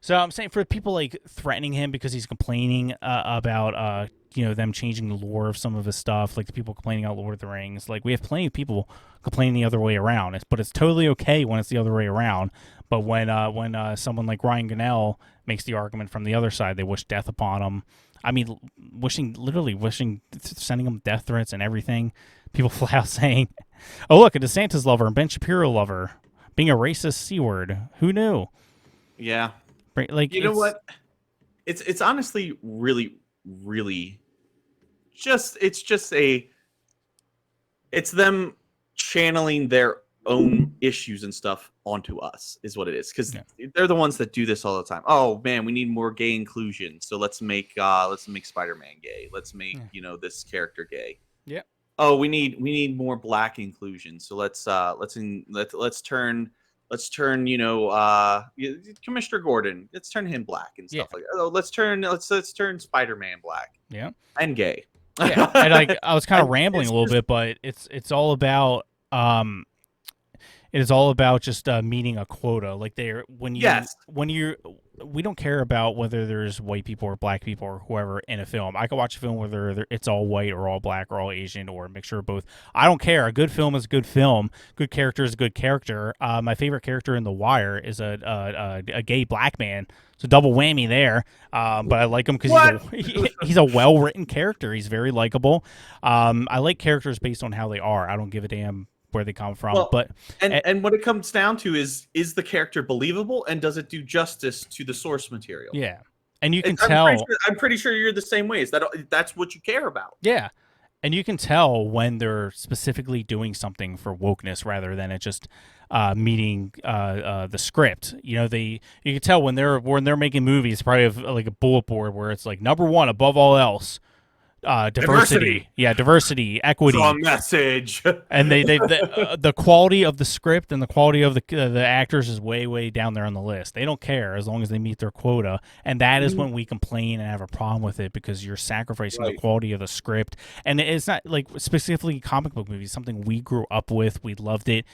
So I'm saying for people like threatening him because he's complaining about them changing the lore of some of his stuff, like the people complaining about Lord of the Rings. Like we have plenty of people complaining the other way around. But it's totally okay when it's the other way around. But when someone like Ryan Gunnell makes the argument from the other side, they wish death upon him. I mean, sending him death threats and everything. People fly out saying, "Oh look, a DeSantis lover and Ben Shapiro lover being a racist C-word. Who knew?" Yeah. Like know what? It's honestly really, really it's them channeling their own issues and stuff onto us is what it is, because they're the ones that do this all the time. Oh man, we need more gay inclusion, so let's make Spider-Man gay. Let's make this character gay. Yeah. Oh, we need more black inclusion, so let's turn Commissioner Gordon, let's turn him black and stuff like that. Oh, let's turn Spider-Man black. Yeah. And gay. Yeah. And I was kind of rambling a little bit, but it's all about it is all about just meeting a quota. Like we don't care about whether there's white people or black people or whoever in a film. I can watch a film whether it's all white or all black or all Asian or a mixture of both. I don't care. A good film is a good film. Good character is a good character. My favorite character in The Wire is a gay black man. So double whammy there. But I like him because he's a well-written character. He's very likable. I like characters based on how they are. I don't give a damn where they come from. Well, but and what it comes down to is the character believable, and does it do justice to the source material? Yeah. And you can tell. I'm pretty sure you're the same way. That's what you care about. Yeah. And you can tell when they're specifically doing something for wokeness rather than it just meeting the script. You can tell when they're making movies, probably have like a bullet board where it's like number one above all else. Diversity, equity, the message, and the quality of the script and the quality of the actors is way down there on the list. They don't care as long as they meet their quota, and that is when we complain and have a problem with it because you're sacrificing the quality of the script. And it's not like specifically comic book movies, something we grew up with, we loved it.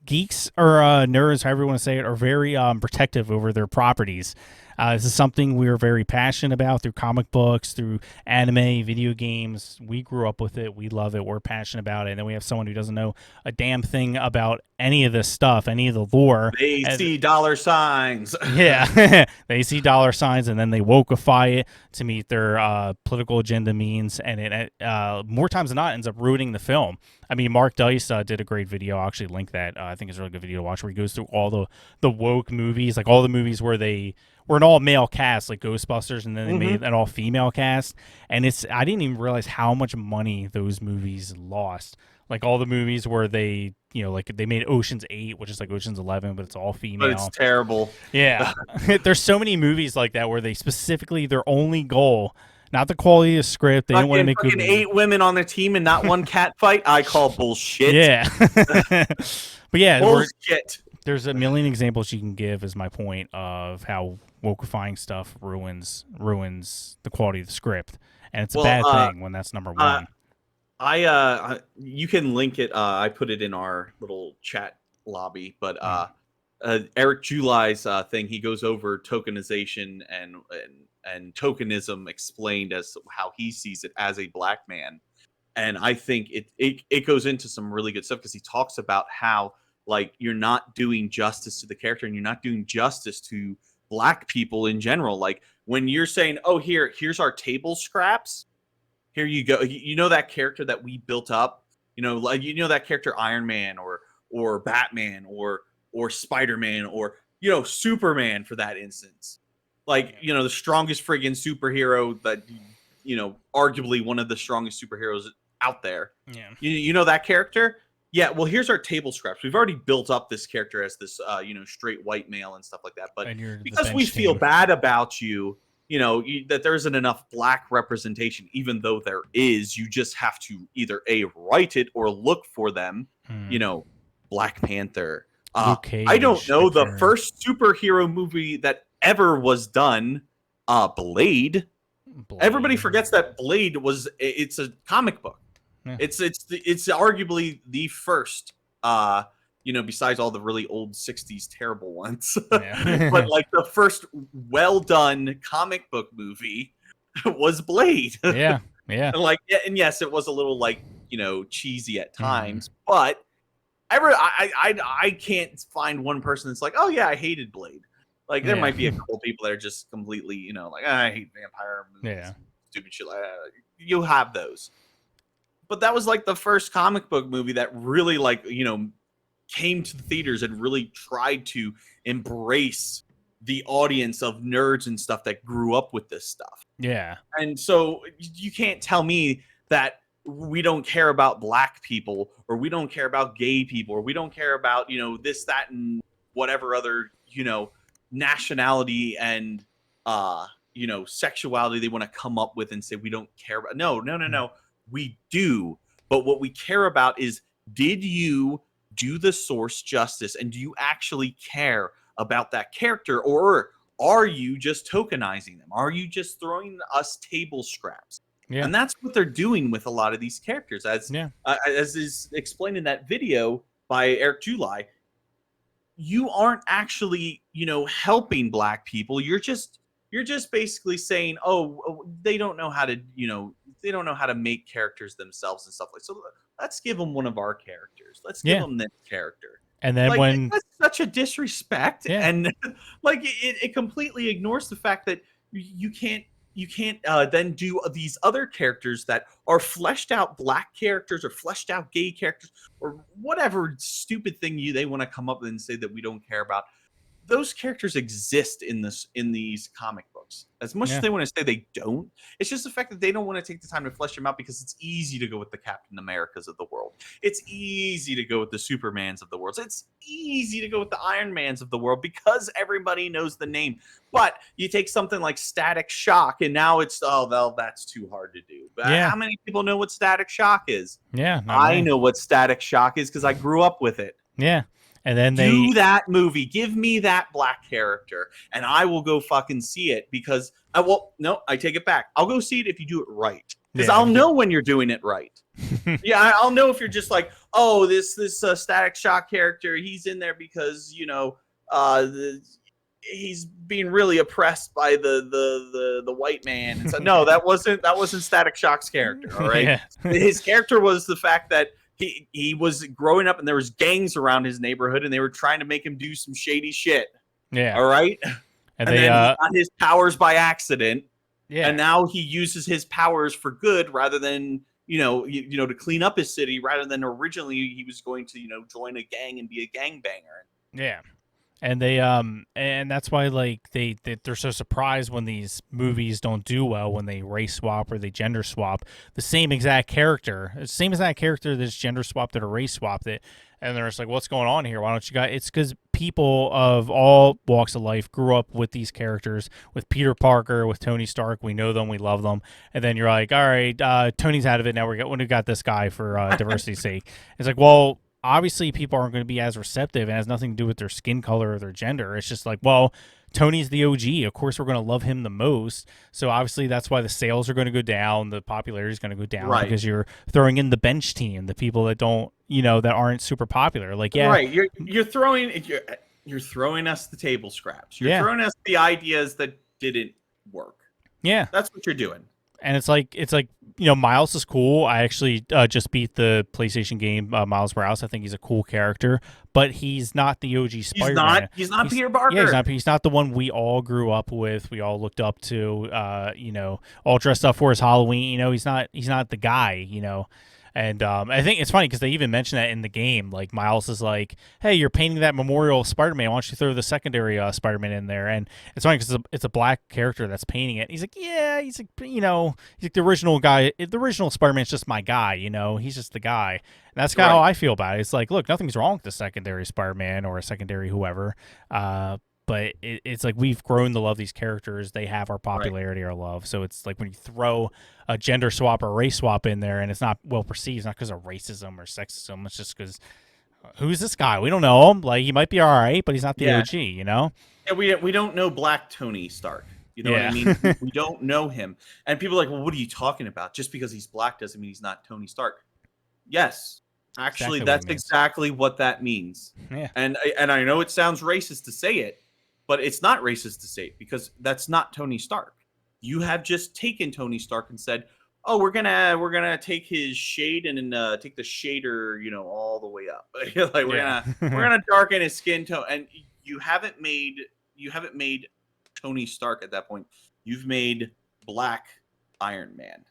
geeks or nerds, however you want to say it, are very protective over their properties. This is something we're very passionate about through comic books, through anime, video games. We grew up with it. We love it. We're passionate about it. And then we have someone who doesn't know a damn thing about any of this stuff, any of the lore. They see dollar signs. Yeah, they see dollar signs, and then they wokeify it to meet their political agenda means, and it more times than not ends up ruining the film. I mean, Mark Dice did a great video. I'll actually link that. I think it's a really good video to watch, where he goes through all the woke movies, like all the movies where they were an all-male cast, like Ghostbusters, and then they made an all-female cast. And I didn't even realize how much money those movies lost. Like all the movies where they, like they made Ocean's 8, which is like Ocean's 11, but it's all female. But it's terrible. Yeah. There's so many movies like that where they specifically, their only goal, not the quality of the script, they didn't want to make good 8 women on their team and not one cat fight. I call bullshit. Yeah. But yeah, bullshit. There's a million examples you can give, is my point, of how wokeifying stuff ruins the quality of the script. And it's a bad thing when that's number one. You can link it. I put it in our little chat lobby, but Eric July's thing, he goes over tokenization and tokenism explained as how he sees it as a black man. And I think it goes into some really good stuff, because he talks about how, like, you're not doing justice to the character, and you're not doing justice to black people in general. Like, when you're saying, oh, here's our table scraps, here you go, that character that we built up, like, that character Iron Man or Batman or Spider-Man or Superman, for that instance, like, the strongest friggin' superhero that, arguably one of the strongest superheroes out there. Yeah. That character. Yeah, well, here's our table scraps. We've already built up this character as this, straight white male and stuff like that. But because we feel bad about you, that there isn't enough black representation, even though there is, you just have to either write it or look for them. Black Panther. Cage, I don't know the first superhero movie that ever was done. Blade. Everybody forgets that Blade it's a comic book. Yeah. It's arguably the first, besides all the really old 60s terrible ones, yeah. But like the first well done comic book movie was Blade. Yeah. Yeah. And yes, it was a little cheesy at times, but I can't find one person that's like, oh yeah, I hated Blade. Like, there might be a couple people that are just completely, I hate vampire movies, stupid shit like that. You have those. But that was like the first comic book movie that really came to the theaters and really tried to embrace the audience of nerds and stuff that grew up with this stuff. Yeah. And so you can't tell me that we don't care about black people, or we don't care about gay people, or we don't care about, this, that, and whatever other, nationality and, sexuality they want to come up with and say we don't care about. No. We do. But what we care about is, did you do the source justice, and do you actually care about that character, or are you just tokenizing them? Are you just throwing us table scraps? Yeah. And that's what they're doing with a lot of these characters, as is explained in that video by Eric July. You aren't actually, helping black people. You're just basically saying, oh, they don't know how to, they don't know how to make characters themselves and stuff like that. So let's give them one of our characters. Let's give them this character. And then that's such a disrespect, and it completely ignores the fact that you can't then do these other characters that are fleshed out black characters or fleshed out gay characters or whatever stupid thing they want to come up with and say that we don't care about. Those characters exist in these comic books. As much as they want to say they don't, it's just the fact that they don't want to take the time to flesh them out, because it's easy to go with the Captain Americas of the world. It's easy to go with the Supermans of the world. It's easy to go with the Iron Mans of the world, because everybody knows the name. But you take something like Static Shock, and now it's, that's too hard to do. How many people know what Static Shock is? Yeah. I know what Static Shock is, because I grew up with it. Yeah. And then do that movie. Give me that black character, and I will go fucking see it, because I take it back. I'll go see it if you do it right. because I'll know when you're doing it right. Yeah, I'll know if you're just like, oh, this Static Shock character, he's in there because he's being really oppressed by the white man. And so, no, that wasn't Static Shock's character. All right, Yeah. His character was the fact that he was growing up and there was gangs around his neighborhood and they were trying to make him do some shady shit. Yeah. All right, And and they then he got his powers by accident. yeah. And now he uses his powers for good rather than to clean up his city, rather than originally he was going to join a gang and be a gangbanger. Yeah. And they and that's why like they're so surprised when these movies don't do well, when they race swap or they gender swap the same exact character that's gender swapped or race swapped it, and they're just like, what's going on here? Why don't you guys? It's because people of all walks of life grew up with these characters, with Peter Parker, with Tony Stark. We know them, we love them, and then you're like, all right, Tony's out of it now. We got this guy for diversity's sake. It's like, well, obviously people aren't going to be as receptive. It has nothing to do with their skin color or their gender. It's just like, well, Tony's the OG. Of course, we're going to love him the most. So obviously that's why the sales are going to go down. The popularity is going to go down because you're throwing in the bench team, the people that don't, that aren't super popular. Like, yeah, right. You're throwing us the table scraps. You're throwing us the ideas that didn't work. Yeah, that's what you're doing. And it's like Miles is cool. I actually just beat the PlayStation game Miles Morales. I think he's a cool character, but he's not the OG Spider-Man. He's not Peter Parker. Yeah, he's not the one we all grew up with. We all looked up to. All dressed up for his Halloween. He's not the guy. And I think it's funny because they even mention that in the game. Like, Miles is like, hey, you're painting that memorial Spider-Man. Why don't you throw the secondary Spider-Man in there? And it's funny because it's a black character that's painting it. He's like, yeah, he's like the original guy. The original Spider-Man's just my guy, He's just the guy. And that's kind of how I feel about it. It's like, look, nothing's wrong with the secondary Spider-Man or a secondary whoever. But it's like we've grown to love these characters. They have our popularity, our love. So it's like when you throw a gender swap or race swap in there and it's not well perceived, it's not because of racism or sexism. It's just because who's this guy? We don't know him. Like, he might be all right, but he's not the OG, Yeah, we don't know Black Tony Stark. You know what I mean? We don't know him. And people are like, well, what are you talking about? Just because he's black doesn't mean he's not Tony Stark. Yes. Actually, that's exactly what that means. Yeah. And I know it sounds racist to say it, but it's not racist to say it because that's not Tony Stark. You have just taken Tony Stark and said, "Oh, we're gonna take his shade and take the shader, all the way up. Like we're gonna darken his skin tone." And you haven't made Tony Stark at that point. You've made Black Iron Man.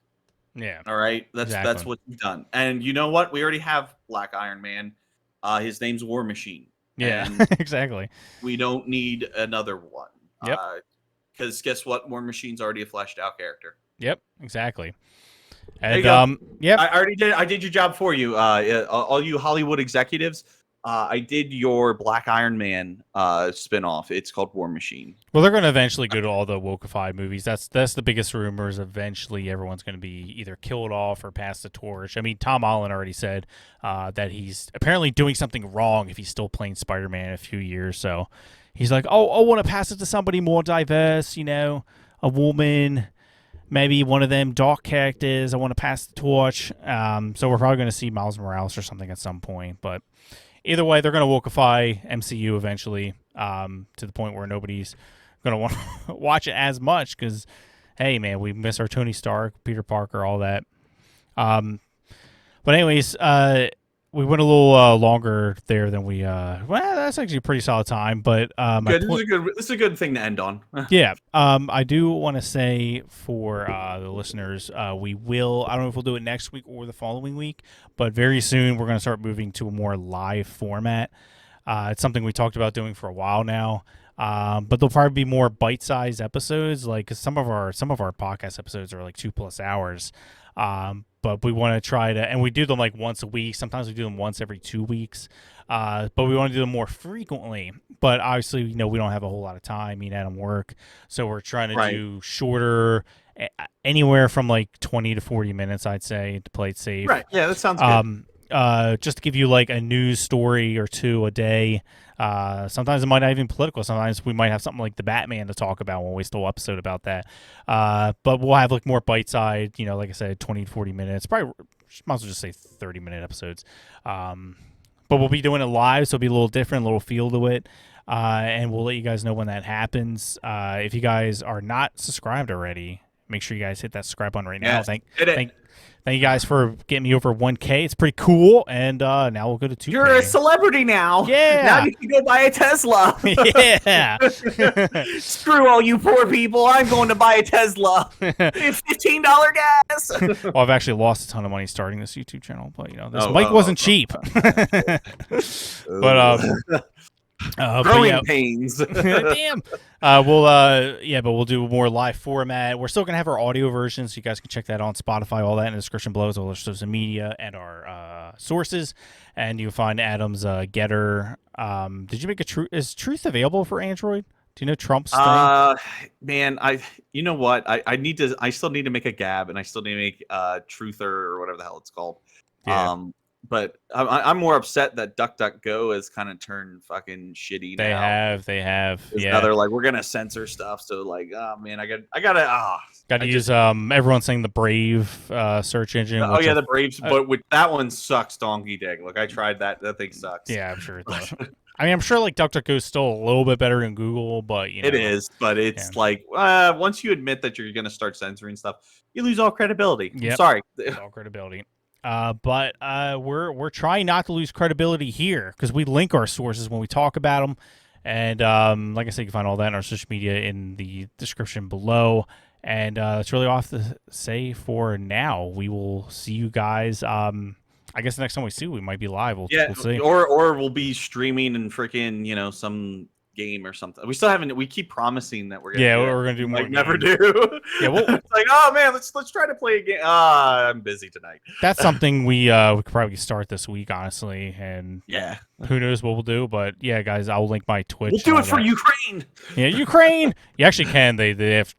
Yeah. All right. That's what you've done. And you know what? We already have Black Iron Man. His name's War Machine. Yeah, exactly. We don't need another one. Yep. Because guess what? War Machine's already a fleshed out character. Yep, exactly. And I already did. I did your job for you. All you Hollywood executives. I did your Black Iron Man spinoff. It's called War Machine. Well, they're going to eventually go to all the wokeified movies. That's the biggest rumors. Eventually, everyone's going to be either killed off or pass the torch. I mean, Tom Holland already said that he's apparently doing something wrong if he's still playing Spider-Man in a few years. So he's like, oh, I want to pass it to somebody more diverse, a woman, maybe one of them dark characters. I want to pass the torch. So we're probably going to see Miles Morales or something at some point, but either way, they're going to wokeify MCU eventually to the point where nobody's going to want to watch it as much because, hey, man, we miss our Tony Stark, Peter Parker, all that. But anyways, we went a little longer there than we that's actually a pretty solid time. But this is a good thing to end on. Yeah. I do want to say for the listeners, we will, I don't know if we'll do it next week or the following week, but very soon we're going to start moving to a more live format. It's something we talked about doing for a while now. But there'll probably be more bite-sized episodes, like 'cause some of our podcast episodes are like 2+ hours. But we want to try to, and we do them like once a week. Sometimes we do them once every 2 weeks. But we want to do them more frequently. But obviously, we don't have a whole lot of time, and work. So we're trying to do shorter, anywhere from like 20 to 40 minutes, I'd say, to play it safe. Right. Yeah, that sounds good. just to give you like a news story or two a day. Sometimes it might not even be political. Sometimes we might have something like the Batman to talk about. We'll waste a whole episode about that. But we'll have like more bite side, like I said, 20 to 40 minutes. Probably might as well just say 30-minute episodes. But we'll be doing it live, so it'll be a little different, a little feel to it. And we'll let you guys know when that happens. If you guys are not subscribed already, make sure you guys hit that subscribe button right now. Thank you guys for getting me over 1K. It's pretty cool. And now we'll go to 2K. You're a celebrity now. Yeah. Now you can go buy a Tesla. Yeah. Screw all you poor people. I'm going to buy a Tesla. $15 gas. Well, I've actually lost a ton of money starting this YouTube channel, but this mic wasn't cheap. But growing pains. Damn. But we'll do more live format. We're still gonna have our audio version, so you guys can check that on Spotify, all that in the description below, as well as social media and our sources. And you'll find Adam's GETTR. Did you make is Truth available for Android? Do you know Trump's thing? Man, you know what? I still need to make a Gab, and I still need to make Truther or whatever the hell it's called. Yeah. But I'm more upset that DuckDuckGo has kind of turned fucking shitty now. They have. Yeah. Now they're like, we're gonna censor stuff. So like, oh man, gotta use everyone's saying the Brave search engine. Oh yeah, the Braves, but that one sucks donkey dick. Look, I tried that. That thing sucks. Yeah, I'm sure it does. I mean, I'm sure like DuckDuckGo is still a little bit better than Google, but it is. But it's like once you admit that you're gonna start censoring stuff, you lose all credibility. Yep. I'm sorry, all credibility. But we're trying not to lose credibility here because we link our sources when we talk about them. And like I said, you can find all that in our social media in the description below. And that's really all I have to say for now. We will see you guys. I guess the next time we see you, we might be live. We'll see. Or we'll be streaming and freaking, some game or something. We still haven't. We keep promising that we're gonna. We're gonna do more. Like never do. Yeah, it's like, oh man, let's try to play a game. I'm busy tonight. That's something we could probably start this week, honestly. And who knows what we'll do? But yeah, guys, I'll link my Twitch. We'll do it for Ukraine. Yeah, Ukraine. You actually can. They have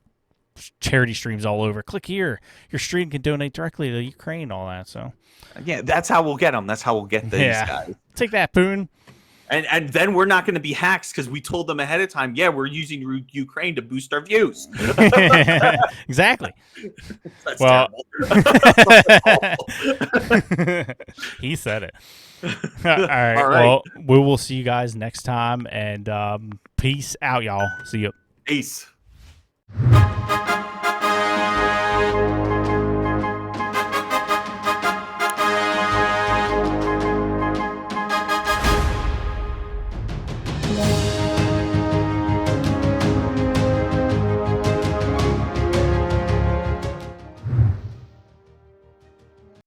charity streams all over. Click here. Your stream can donate directly to Ukraine. All that. So yeah, that's how we'll get them. That's how we'll get these guys. Take that, Poon. And then we're not going to be hacks because we told them ahead of time, we're using Ukraine to boost our views. Exactly. That's he said it. All right. Well, we will see you guys next time. And peace out, y'all. See you. Peace.